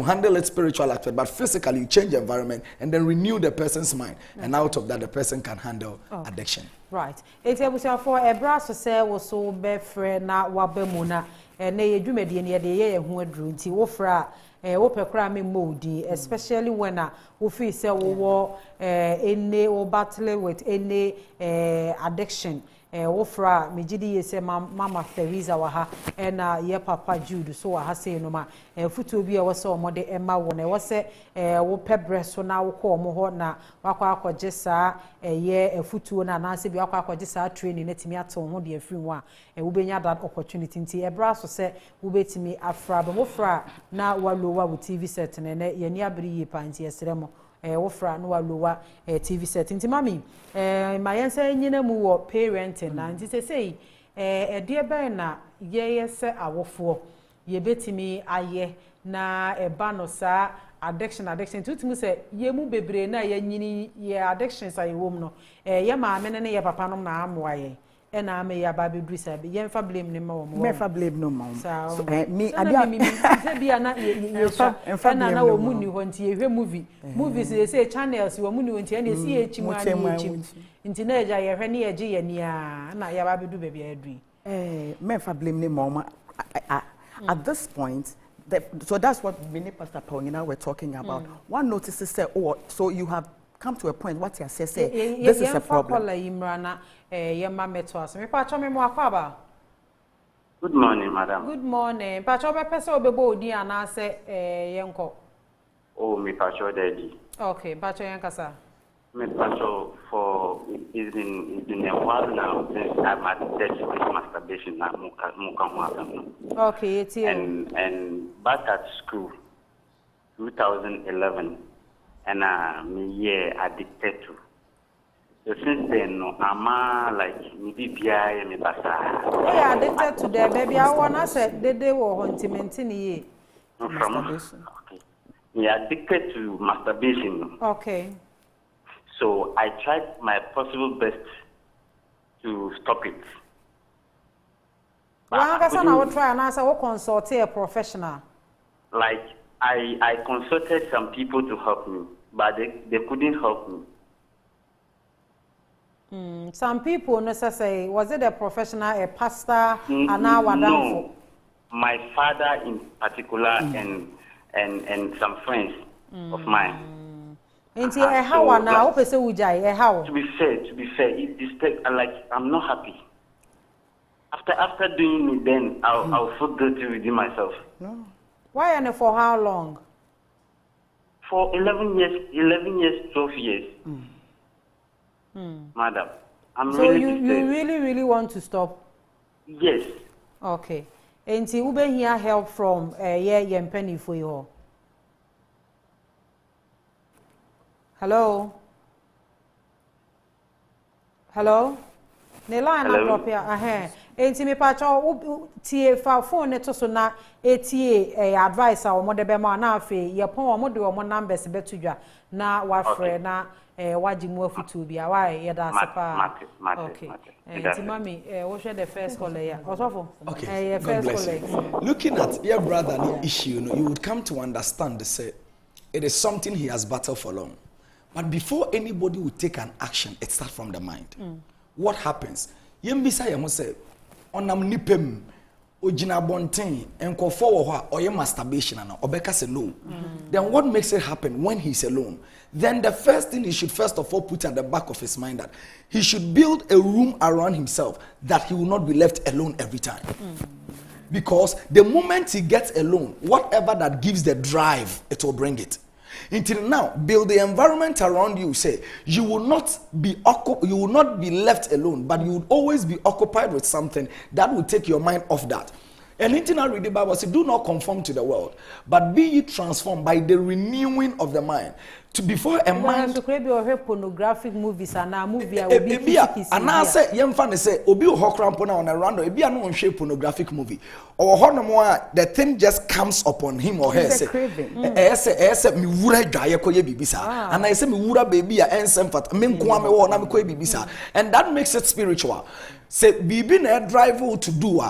handle it spiritual aspect but physically you change the environment and then renew the person's mind and out of that the person can handle addiction. Right. It's able for a brass to say was so be friend na wabemuna. Na yedwumadi ne yede ye ho aduru nti wo fra wo pekra me modi especially when wo feel say wo any wo battle with any addiction wo fra me gidi ye say mama Teresa wa ha na ye papa Jude so wa ha say no ma futu bi e wo say omode ema wo na wo say wo pebre so na wo ko mo ho na wakwa akogye saa ye futu na na se bi wakwa akogye saa training na timi ato ho de afiri ho a wo benya that opportunity nti ebra so say wo betimi afra be mo fra na walowa wo TV set ne ye ni abiri yi pa nti esere mo wo fra na walowa TV set nti mami ma yense nyina mu wo parenting na nti say de be na ye se awofo ye betimi aye na eba no saa addiction tutu say ye mu bebre na ye nyini ye addictions aye wom no ye ma me ne ye papa no na amoaye na me ya ba bedru sabe ye mfa blame ne ma wo mo me fa blame no ma so me adia me say bia na ye fa na wo mu ni ho nti ye hwe movies ye say channels wo mu ni ho nti na si ye chimu ani nti na eja ye hwe ne ye je ye ni a na ya ba bedu ba bia adui me fa blame ne ma at this point so that's what many Pastor Paulina were talking about. One notices say, oh, so you have come to a point what you say this is a problem. Good morning, madam. Good morning. Pacho be pese obebo odi ana se yenko. Oh, me pacho daddy. Okay, pacho yankasa. Me pacho for it's been a while now since I'm addicted with masturbation na muka. Okay, it's here. And back at school 2011 and me addicted to. So since then, no, I'm like me BBI me basa. Oh, yeah, addicted to them. Maybe I wanna say they were hunting ye. Masturbation. Okay. Me addicted to masturbation. Okay. So I tried my possible best to stop it. Well, I would try and answer what consult a professional. Like I consulted some people to help me, but they couldn't help me. Some people necessarily was it a professional, a pastor, no, my father in particular and some friends of mine. Into how now? What person would how? To be fair, it like I'm not happy. After doing it, then I'll feel guilty within myself. No. Why and for how long? For 11 years, 12 years. Madam, I'm so really you really want to stop? Yes. Okay. And you will hear help from MPENSNPENSENMU for you. Hello? Hello? The line drop here. enti me pa cho tie fa phone ne to so na etie advice a wo mo de be ma na afi ye pon wo mo de wo numbers betudwa na wa frɛ na waji mu afutu bia why ye da sepa okay enti mami wo hwe the first caller ya osofo okay first caller looking at your brother the issue you would come to understand say it is something he has battled for long. But before anybody will take an action, it starts from the mind. What happens? Yembisa yemo say, onam nipem, ojina bonten, enko forward or masturbation and obeka say no. Then what makes it happen when he's alone? Then the first thing he should first of all put at the back of his mind that he should build a room around himself that he will not be left alone every time. Because the moment he gets alone, whatever that gives the drive, it will bring it. Until now, build the environment around you. Say you will not be left alone, but you would always be occupied with something that will take your mind off that. And in I read the Bible says, do not conform to the world, but be ye transformed by the renewing of the mind. To before a mind. To create your pornographic movies and a movie will be physical. And I say, young fan say, obi hokrampona on a random, ebi no shape pornographic movie. Or honomoa, the thing just comes upon him or her. Say, me wura dry koye bibisa. And I say me wura baby a ensem fat. Me kwame wo na me koye bibisa. And that makes it spiritual. Say, bibi na drive to do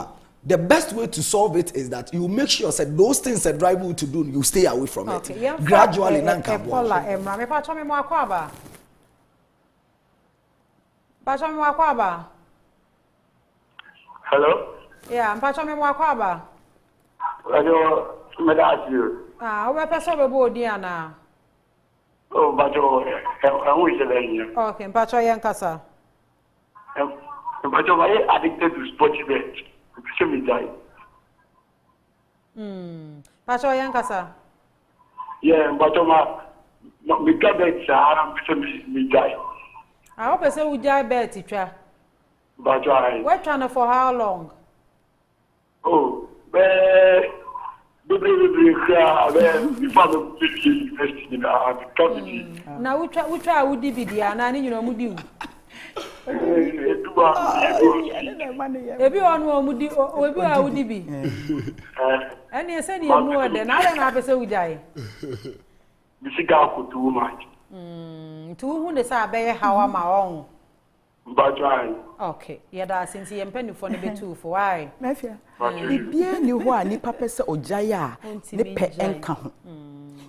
the best way to solve it is that you make sure that those things that drive you to do, you stay away from it. Gradually, Hello? Yeah, I'm Pacha Mwakwaba. Hello, Madam. We're Pacha Bodiana. Oh, Bajo, I'm with you. Okay, Pacha Yankasa. Bajo, I addicted to sporty bet. Show me die. Pacha Yankasa. Yeah, Bajo, my cabbage, I'm me die. I hope I say we die bed, teacher. Bajo, we're trying for how long? Oh, now we try would be the and you know mudi. Everyone will be would be. And you said you more than I don't have a so die. Michigan could do much. To whom they say how am I own? Okay, yeah, that since you penny for the bit too for why? Mafia. Bibia ni ho a nipa pese ojaya ne pe enka ho.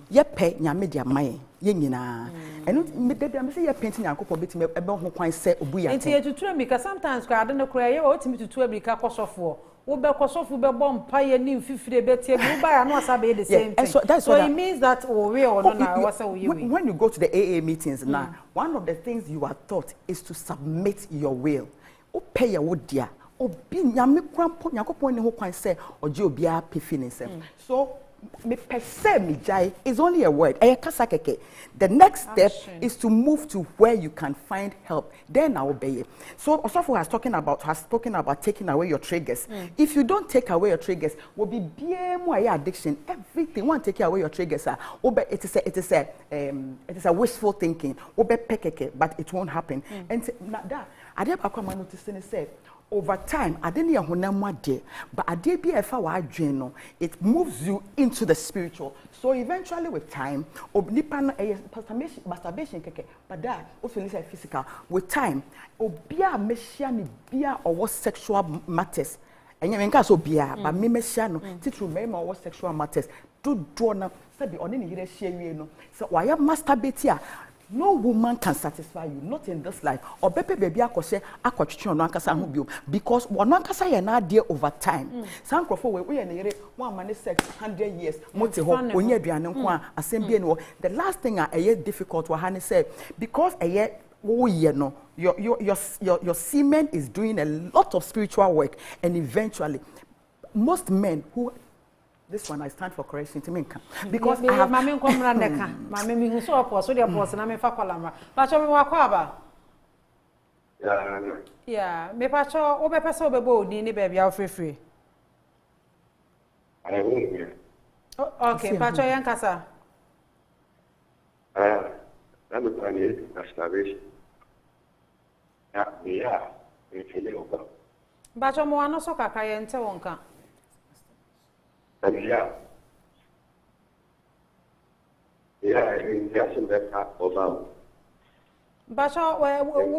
Ye pe nyame dia mai ye nyina. Eno me de am say ye penti nyankopɔ betime ebe ho kwan se obu ya. Enti etutu me ka sometimes kwa ade no kra ye o timi tutu abirika kosofo. Wo be kosofo be bom pa ye ni mfifire betie wo ba ya no asabe the same thing. So it means that we or no na wasa we. When you go to the AA meetings now, one of the things you are taught is to submit your will. O pay your wo dia. Obi nyame krampo nyankopɔ ne ho kwan se oje obi a pefi ne nsem. So me perceive me jai is only a word. The next step is to move to where you can find help. Then I will obey it. So Osofo has spoken about taking away your triggers. If you don't take away your triggers, will be BMI addiction. Everything want to take away your triggers. It is a wishful thinking. But it won't happen. And that Adepa come noticing say over time, I didn't hear but it moves you into the spiritual. So eventually, with time, masturbation, but that also is physical. With time, obia messiani bia or sexual matters. And you can so bia, but me messiano, titru remember what sexual matters. Do drona, sabi on any share no. So why masturbate? No woman can satisfy you, not in this life. Or bepe baby akose akwachichi no ankasa ho bio because one ankasa ye na dey over time. San crofo we ye na one man sex 100 years. Mote ho onye aduane nko a asem bia no. The last thing a difficult wa han say because no your semen is doing a lot of spiritual work and eventually most men who this one I stand for correction to me because I have mama come run neka mama mi hu so opos so dey opos na me fa kwalama pa cho me wakwaba yeah me pa cho o be pese obebo odi ni be bia ofrefre I won't hear. Okay pa cho yankasa I'm planning masturbation. Yeah, we feel it. Bacho mo ano so kakra ye nte wonka. Yeah. Yeah, yes, and that's about. Bacho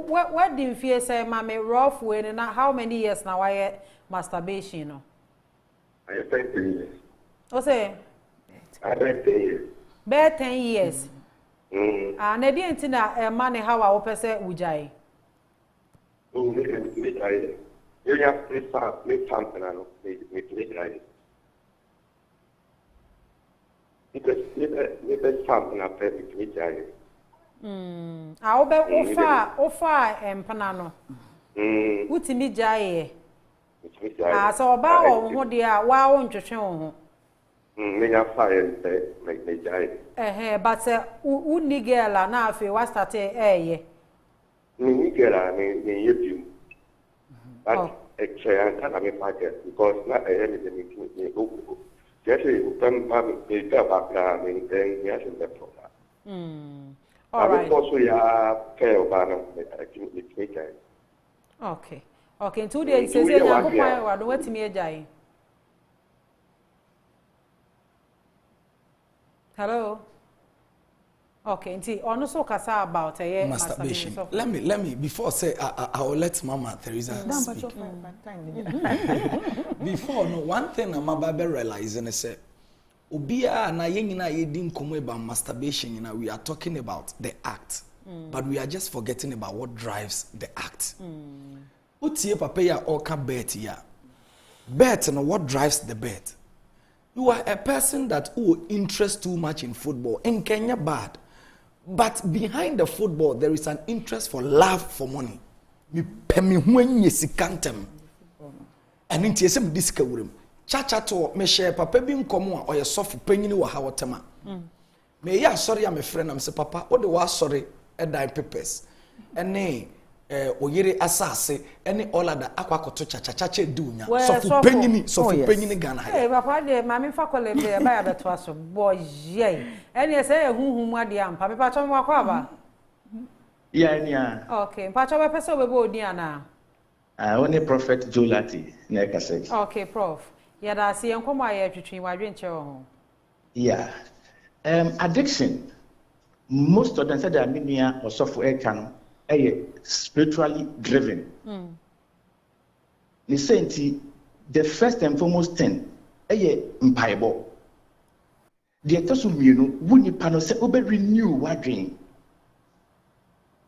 what do you feel say mama rough way na how many years now why masturbation no? I spent 3 years. O say? I spent 10 years. Be 10 years. Mm. Na di enti na man how a wo pese ujai. Me try. You have to make something I know. Me try. Because me something I pay me try. A ofa empana no. Utimi jai e. So oba wo ho de a wa wo ntwetwe wo ho. Me ya fire me jai. But u ni girl na afi wa start ye. Me girl me you. But actually I can't packet because not anything me go. Just when mom me back me then yes in the program. All right. Also ya care about me jai. Okay. Okay, in 2 days say Yakopon wa do wetimi agyae. Hello. Okay, nti ono so kasa about masturbation. Let me before say I will let Mama Teresa speak. Before no one thing I'm about realizing is say obia na yenyina yedi nkomo about masturbation we are talking about the act. But we are just forgetting about what drives the act. Utie papa ya oka bet ya. Bet no what drives the bet. You are a person that who interest too much in football. In Kenya bad. But behind the football there is an interest for love for money. Me pemi huenye sikantem. And inti esem disika wurem. Chacha to me share papa bi nkomo a oye sofu panyini wa ha wotema. Me ya sorry am friend am say papa o de wa sorry e die papers. Ene oyere asase any all other akwakoto chachachache dunya sofu penyini Ghana papa de mami fa kolebe e ba ya beto aso boy any say huhum ade am papa pacho mo akwa ba nia okay pacho be pese we bo odi ana only prophet Jolati na kase okay prof ya da se enkomo aye twetwen wadwe nche ho addiction most of them said that minia or sofu e spiritually driven. The first and foremost thing, mpaibo. The etosumienu wuni pano se obe renew wadring.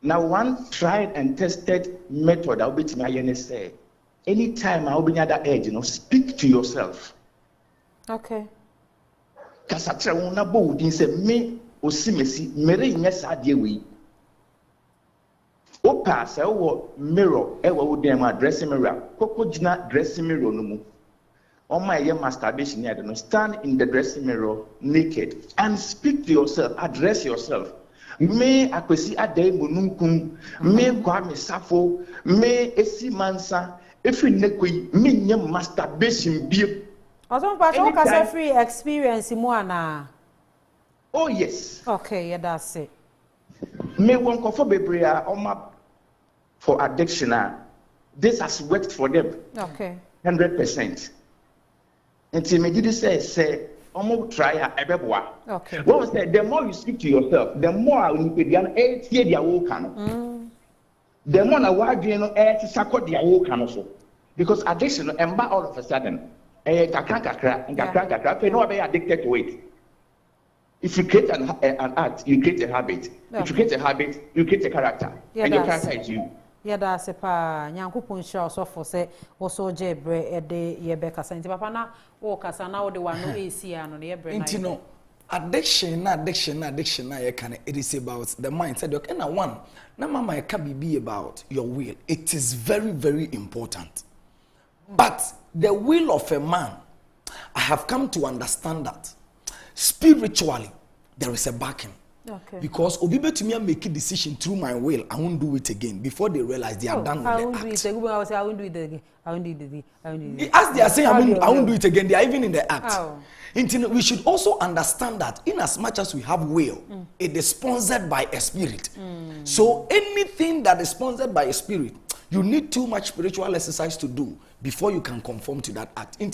Now one tried and tested method I'll be to my say. Anytime I'll be near that edge, speak to yourself. Okay. Kasatra una bo din se me osimesi mere nyesa adewe. O pass mirror wo dem dressing mirror koko jina dressing mirror no mu on my masturbation here no stand in the dressing mirror naked and speak to yourself, address yourself. Me akwesi adai mununkum me kwa me safo me esi mansa efi nekoi me nyam masturbation bie ozo pa so ka free experience mu ana. Oh yes. Okay, yeah, that's it. Me won kofo bebre a for addiction this has worked for them. Okay. 100%. Until me did say almost try ebeboa. Okay. What was that? The more you speak to yourself, the more you can hear their work. The more na wadwe no to support their work so. Because addiction emba all of a sudden kakra you know be addicted to it. If you create an act, you create a habit. Okay. If you create a habit, you create a character. Yeah, and your character is you. Yeah, that's a pa. Nyankopon sha so for say also jebre e de ye be kasa nti papa na o kasa na o de wano esi ano ye bre na. Nti no addiction na ye can it is about the mindset. Okay, na one. Na mama e ka bibi about your will. It is very very important. But the will of a man, I have come to understand that spiritually there is a backing. Okay. Because obibe to me make a decision through my will, I won't do it again before they realize they are done with the act. I won't do it again. I won't do it again. As they are saying I won't do it again, they are even in the act. We should also understand that in as much as we have will, it is sponsored by a spirit. So anything that is sponsored by a spirit, you need too much spiritual exercise to do before you can conform to that act. In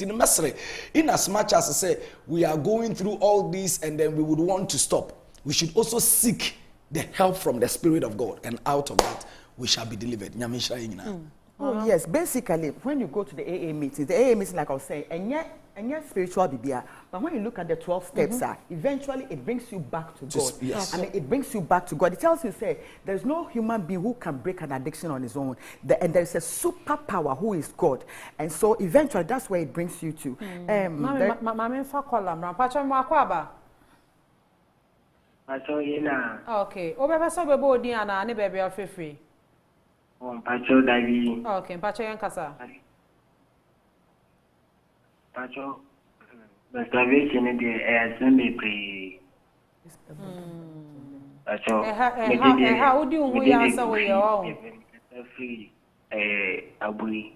as much as I say we are going through all this and then we would want to stop, we should also seek the help from the Spirit of God, and out of that we shall be delivered. Oh yes, basically when you go to the AA meetings, like I was saying, and yet spiritual bibia, but when you look at the 12 steps, eventually it brings you back to God. Yes. I mean, it brings you back to God. It tells you, say, there's no human being who can break an addiction on his own. And there is a superpower who is God. And so eventually that's where it brings you to. Okay. Obebasa bebo odi ana ne bebe afefre. Pacho Davi. Okay, Pacho Yankasa. Pacho, the starvation in the air, Sunday pre. Pacho, how do you answer with your own? Free, Adwene.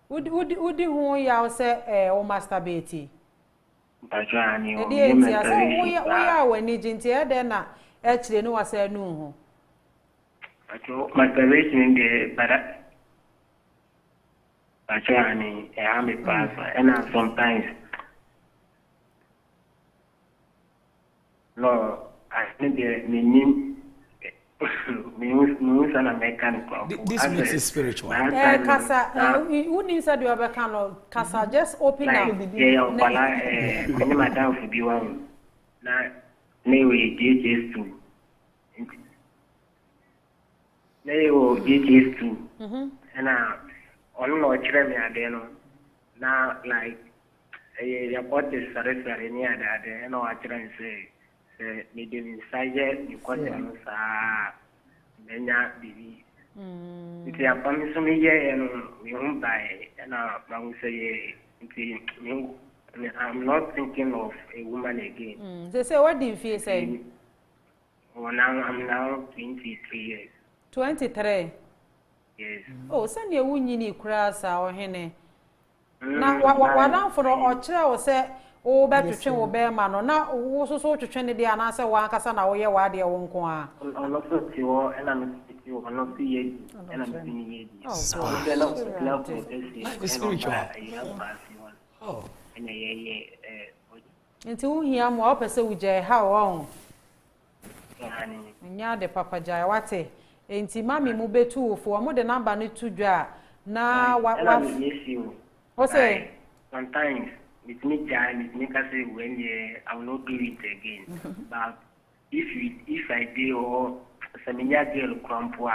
Would you say, oh, Master Betty? Pacho, and you are when you didn't then actually no, I said no. Masturbation in the Pacho, and I'm a pastor, and sometimes no, I think the meaning means an mechanical. This makes it spiritual. Casa, wouldn't inside your bacano, Casa, just open up. Yeah, madam for be one. Now, anyway, DHS 2. They will DHS 2. And on no children are there. Now, like, a report is surrender near that, and no children say, medium inside, you got them, then that be. It's a permission and we won't buy, and I will say, I'm not thinking of a woman again. They say, what do you feel say? Oh, now I'm now 23 years. 23? Yes. Oh, send your winning crass our henny. Now, what down for or chair say, oh, back to train or bear man, or now also so to train the answer one Cassana or your wadi won't go on. I'm not you, and I'm not see it, and I'm seeing it. It's spiritual. Oh, and until here, more person with Jay, how long? And ya de Papa Jayawate. Enti mami mu betu for mo de number ni to dwa na what say sometimes with me jam me can say when I will not do it again. But if I do or seminya girl crampo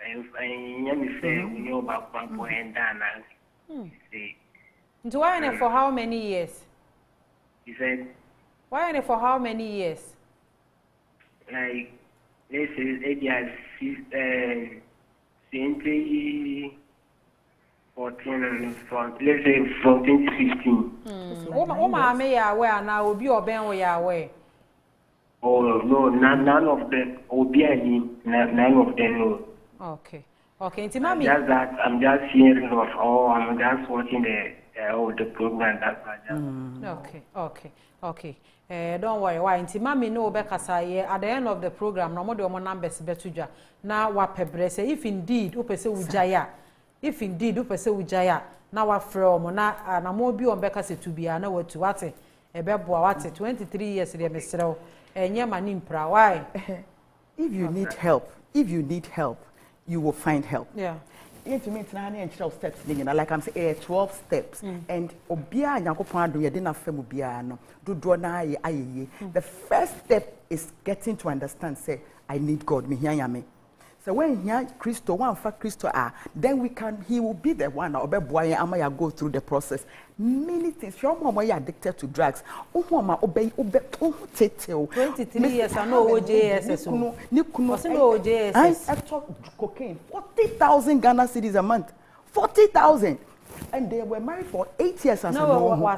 and you say we know about crampo and dana say do I for how many years? He said why for how many years? Like this is 8 years, 2014 and from, let's say from 2015. Oh, my, ya where now will be or Ben or ya way. Oh, no, none of them will be any, none of them. No. Okay. Okay, Timami. Just that I'm just hearing of, I'm just watching the program. That's why Okay. Don't worry. Why? Inti mami no bekasa ye at the end of the program. No more the numbers betuja. Na wa pebrese. If indeed upese ujaya. If indeed upese ujaya. Na wa from na mo bi on bekase to be na watu wate. Ebeboa wate 23 years de mesreo. Enye mani mpra. Why? If you need help, you will find help. Yeah. To me, it's 12 steps. Like I'm saying, 12 steps. And obia nyakopon do ye dey na fam obia no. Do na aye. The first step is getting to understand. Say, I need God. Me here yame. So when here Christo, one for Christo then he will be the one obeboy amaya go through the process. Many things. Your mama you addicted to drugs. Mama obey 23 years I know OJSS. No OJSS. I talk cocaine. 40,000 Ghana cedis a month. 40,000. And they were married for 8 years as I know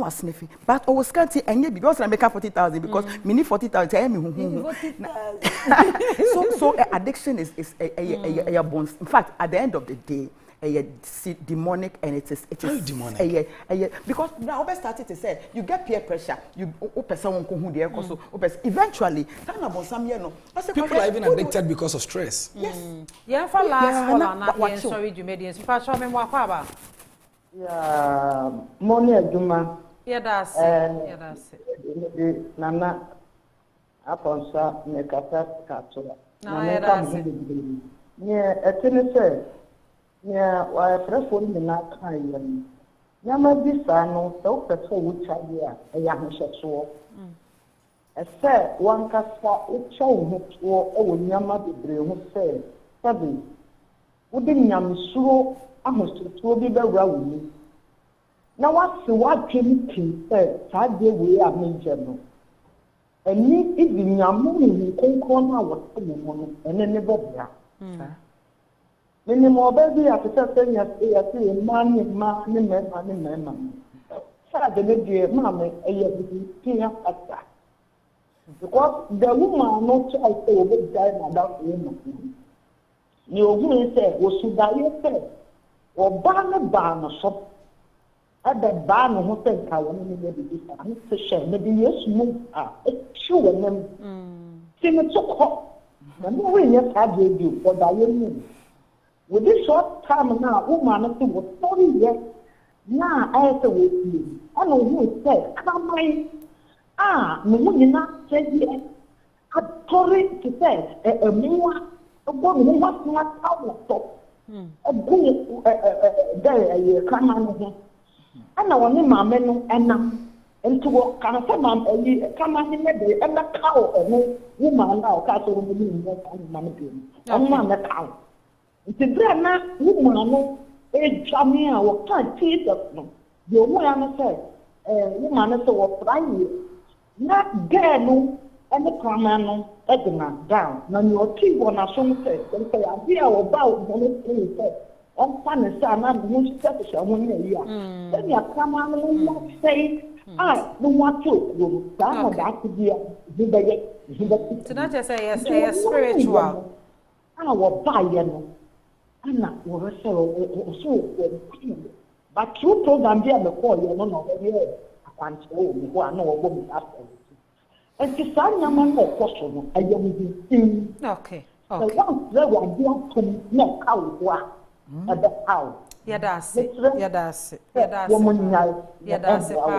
a sniffy. But I was can't say and because I make 40,000 because me need 40,000 so addiction is a bones. In fact, at the end of the day, demonic, and it is demonic. Because now we started to say you get peer pressure, you person who there also eventually people are even addicted because of stress. Yes. Yeah, for last call on sorry Jumedians. If I show me what about. Yeah, money aduma. Yeah, that's it. Nana aponsa me kata kato. Na yeah, that's it. Yeah, etene say yeah, wa prefo ni na kan yem. Nyama bi sa no, so peso wo chadia e ya hyeso. Ese wan kasa wo chawo ho to e wo nyama bebre ho say sabi wo de nyamsuro ahosotuo bi bɛwura wo ni na wase wadwem tin sɛ saa de wei a menje no ɛni ibi nyamu ni konkon na wɔte mo no ɛne ne bɔbra minimo baby afisa senya ya se ma ne mema saa de ne die ma me ɛyɛ bi tia asa because the woman no try to obey die na that woman ni ogun sɛ wosudaye sɛ ọba ne baa no so ebe baa no ho sɛ nka wɔn ne yɛ bibi sa ne se hyɛ ne de yesu mu a etwi wɔn nam ti ne to kɔ na ne wo nyɛ saa de bi ɔda yɛ mu with this short time na woman no se wɔ sɔre yɛ na ayɛ sɛ wɔ tie ɛna ohun sɛ kraman a ne mu nyina kyɛ yɛ atɔre te sɛ ɛmuwa ɛbɔ ne ho wasena awɔ tɔ egu dɛ kama no ho ana wɔne maame no ɛnam nti wɔ kan sɛ maame kama ne ne de ɛbɛka wɔ ɛho wo maame a ɔka so wɔn mu nyɛ kan maame bi ɔmo maame ka wo nti bere na wo maame edwame a wɔka Jesus no deɛ ɔmo ya no sɛ wo maame sɛ wɔfra yie na gɛɛ no ɛne kama no ɛdina down na ni ɔti wɔ n'asom sɛ sɛ ade a ɔba wɔn no kiri sɛ ɔmfa ne sɛ ana ne ho hyehyɛ hyehyɛ ho ne ayi a ɛni akama no ho sɛe a ne ho ato okurom saa na ɔda ate bi a ebi bɛyɛ ebi bɛti. Tina kyerɛ sɛ yɛ spiritual. A wɔbaayɛ no ana wɔbɛsɛ ɔso wɔn but true program bi a mɛkɔɔ yɛ no na ɔbɛyɛ akwankyerɛ wɔ mu hɔ a na wɔbɔ mu afɔ. Enti saa nyama no ɛkɔ so no ɛyɛ mu din. Okay. So once they were doing to na ka wo a ɛbɛkaw. Yɛdaase paa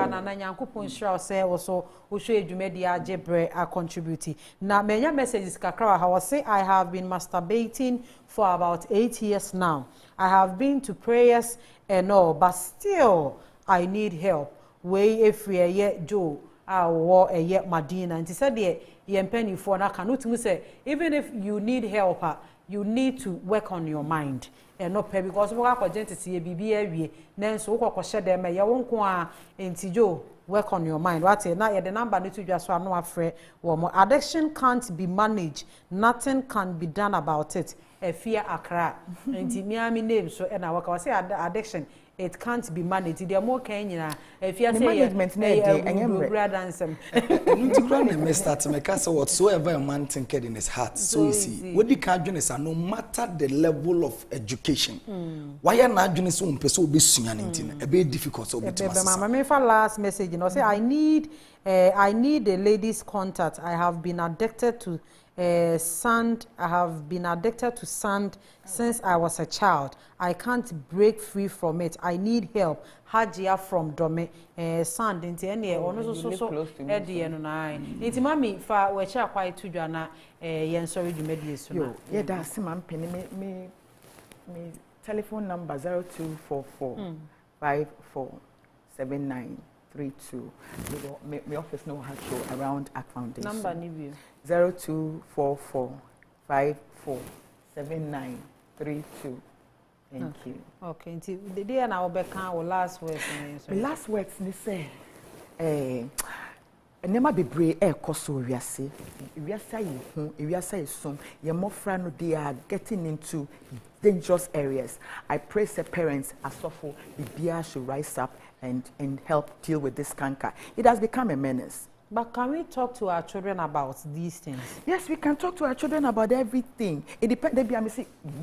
na Nyankopɔn hyira sɛ wo so wo hwɛ adwumadi agye brɛ a contribute. Na menya messages kakra ha wo say I have been masturbating for about 8 years now. I have been to prayers and all, but still I need help. Wey efri ye Joe wo eye Madina nti said ye mpanyifo na ka no tumi say even if you need help you need to work on your mind and not pay because we are gentle see bibi awie nanso wo kokɔ dem ye wo nko a nti Joe work on your mind what na ye the number no to just so no afre wo mo addiction can't be managed, nothing can be done about it. Afia Accra nti Miami name so na waka say addiction it can't be managed. There more Kenya. If you say management na dey anyamre dancem. Nti kra na me start me ka say whatsoever a man thinketh in his heart so you see. What the can adwene say no matter the level of education. Why ya na adwene so mpɛ sɛ obesua ne nti na e be difficult so obetima. Mama me for last message no say I need a lady's contact. I have been addicted to sand. I have been addicted to sand since I was a child. I can't break free from it. I need help. Hajia from Dome sand into any ono so edi eno na nti mami fa we cha kwai tudwa na yen sorry du medie so na ye da se man peni me telephone number 0244 547932. My office no have show around Act Foundation. Number ni bi 0244 547932. Thank you. Okay, nti the day na obeka our last words ni so. My last words ni say enema bebre ekoso wiase. Wiase yi hu, wiase yi som. Ye mofra no they are getting into dangerous areas. I pray the parents asofo bibia should rise up and help deal with this canker. It has become a menace. But can we talk to our children about these things? Yes, we can talk to our children about everything. It depends.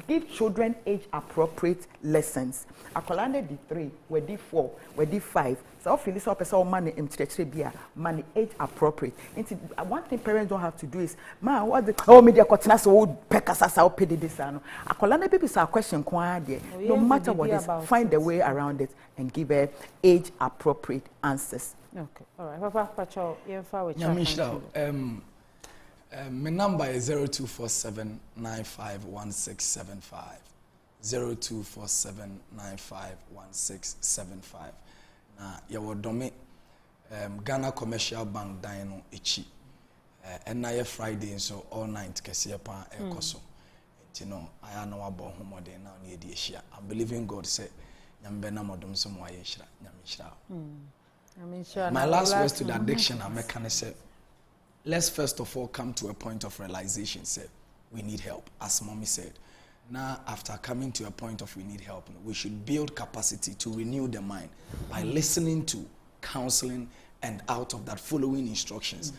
Give children age-appropriate lessons. Akolande di 3, we di 4, we di 5. So feel so person money money age-appropriate. One thing parents don't have to do is, man, what the media cotton so pekasasa or pay this ano. Akolande baby say question no matter what is, find a way around it and give her age-appropriate answers. Okay, all right. Papa, Pacho, my number is 0247951675. 0247951675. Na yawo dome Ghana Commercial Bank dino echi. And na Friday so all night kese pa ekoso. Ntino aya no abo homode na na edi ehia. I'm believing God say nyambe na modom so mo aye hira, nyame hira. My last words to the addiction, I'm say, let's first of all come to a point of realization. Say, we need help, as mommy said. Now, after coming to a point of we need help, we should build capacity to renew the mind by listening to counseling and out of that following instructions.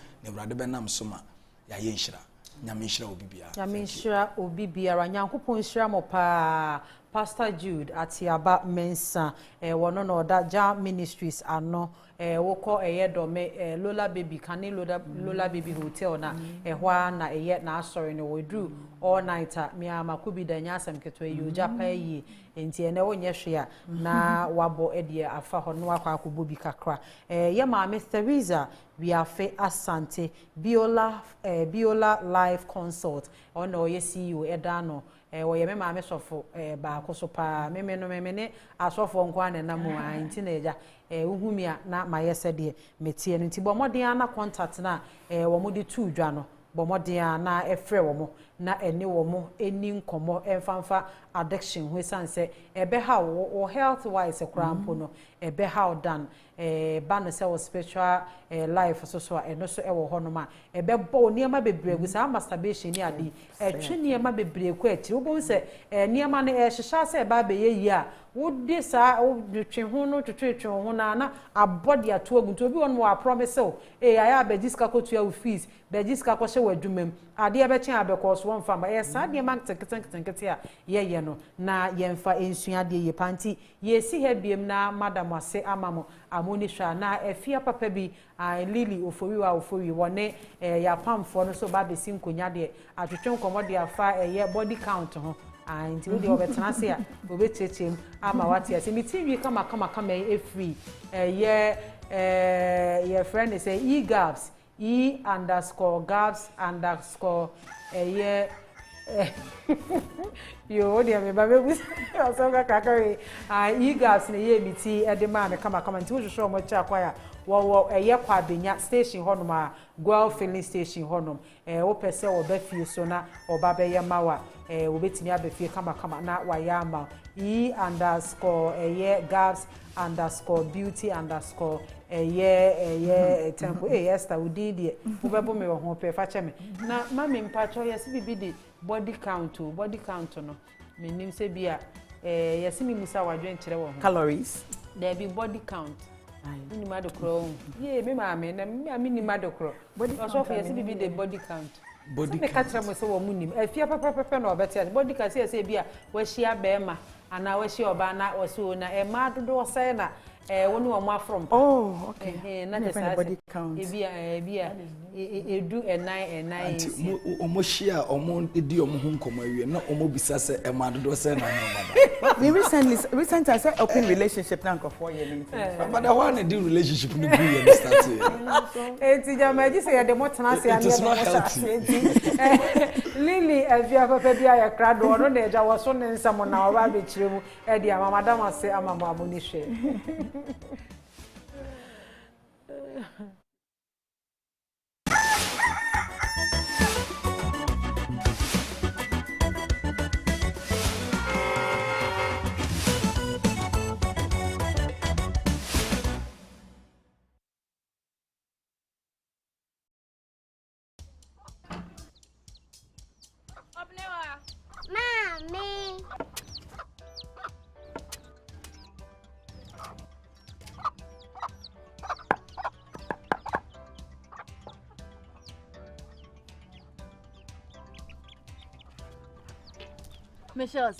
Pastor Jude Atiaba Mensa wono no da ja ministries ano woko dome Lola Baby Kane Lola Baby Hotel na hwa na na asori no wedru all nighter me amakubi da nyasam keto yuja pa yi enti ene wonye hwe na wabo edie afa ho no akwa akobo bi kakra ye ma Mr. Riza Biafe Asante Biola Live Consult ono ye CEO edano woye me ma me sofo ba akoso pa me ne asofo nkwa na namu anti na eja uhumia na mayese de metie no nti bomoden ana contact na wo mo de tu dwa no bomoden ana efre wo mo na ene wo mo eni nkomo emfanfa addiction ho sanse ebe ha wo health wise krampo no ebe ha dan ba no se wo spiritual life so eno so e wo hono ma ebe bo niema bebre gu sa masturbation ni ade twe niema bebre ku ati wo bo se niema no hyehyha se ba be ye yi a wo de sa wo twe ho no twe ho na abodi ato agunto obi won wo promise o aya abejiska ko tua wo fees bejiska ko hye wadwumem ade ebe chen abekọ so won famba ye sa de man tenkete a ye no na yemfa ensua de ye panti ye si he biem na madam ase amamo amoni hwa na Afia papa bi Lily ofori wone ya pamfo no so ba be si nkonya de atwetwe nkomo de afa ye body count ho nti wo de obetena se a obetechem ama wate ase mitiwi kama free ye friend say e-gabs E_gabs_ yo dia me ba be so ga kakare e-gabs na ye miti e de ma me kama nti wo hwehwe mo cha kwaya wo kwa benya station honom a Gwel filling station honom wo pese wo ba fie so na oba be ye mawa wo betimi abefie kama na wa ya ma E_gabs_beauty_ tempo Esther udidi ubebo me ho pe fa che me na mami mpacho yesi bibi di body count no menim se bia yesi mi musa wadwen kire wo ho calories there be body count ni ma do kro ye me ma me na mi ni ma do kro body count so yesi bibi the body count body count me ka kire mo se wo munim Afia papa na obete body count yesi bia wa hia be ma ana wa hia oba na wo so na ma dodo se na one more from okay not the body count do a 9 omoshia omo edi omo hu nkomo awie na omo bisa se e ma dodo se na no baba we recently I said open relationship na nko 4 years but the one the relationship no good year start eti jama ji say ya de motena se ani Lily Afia papa bia ya krado no na eja wo so ne nsamo na oba be kiremu e dia mama madam ase amamo amoni hwe Mommy. me sure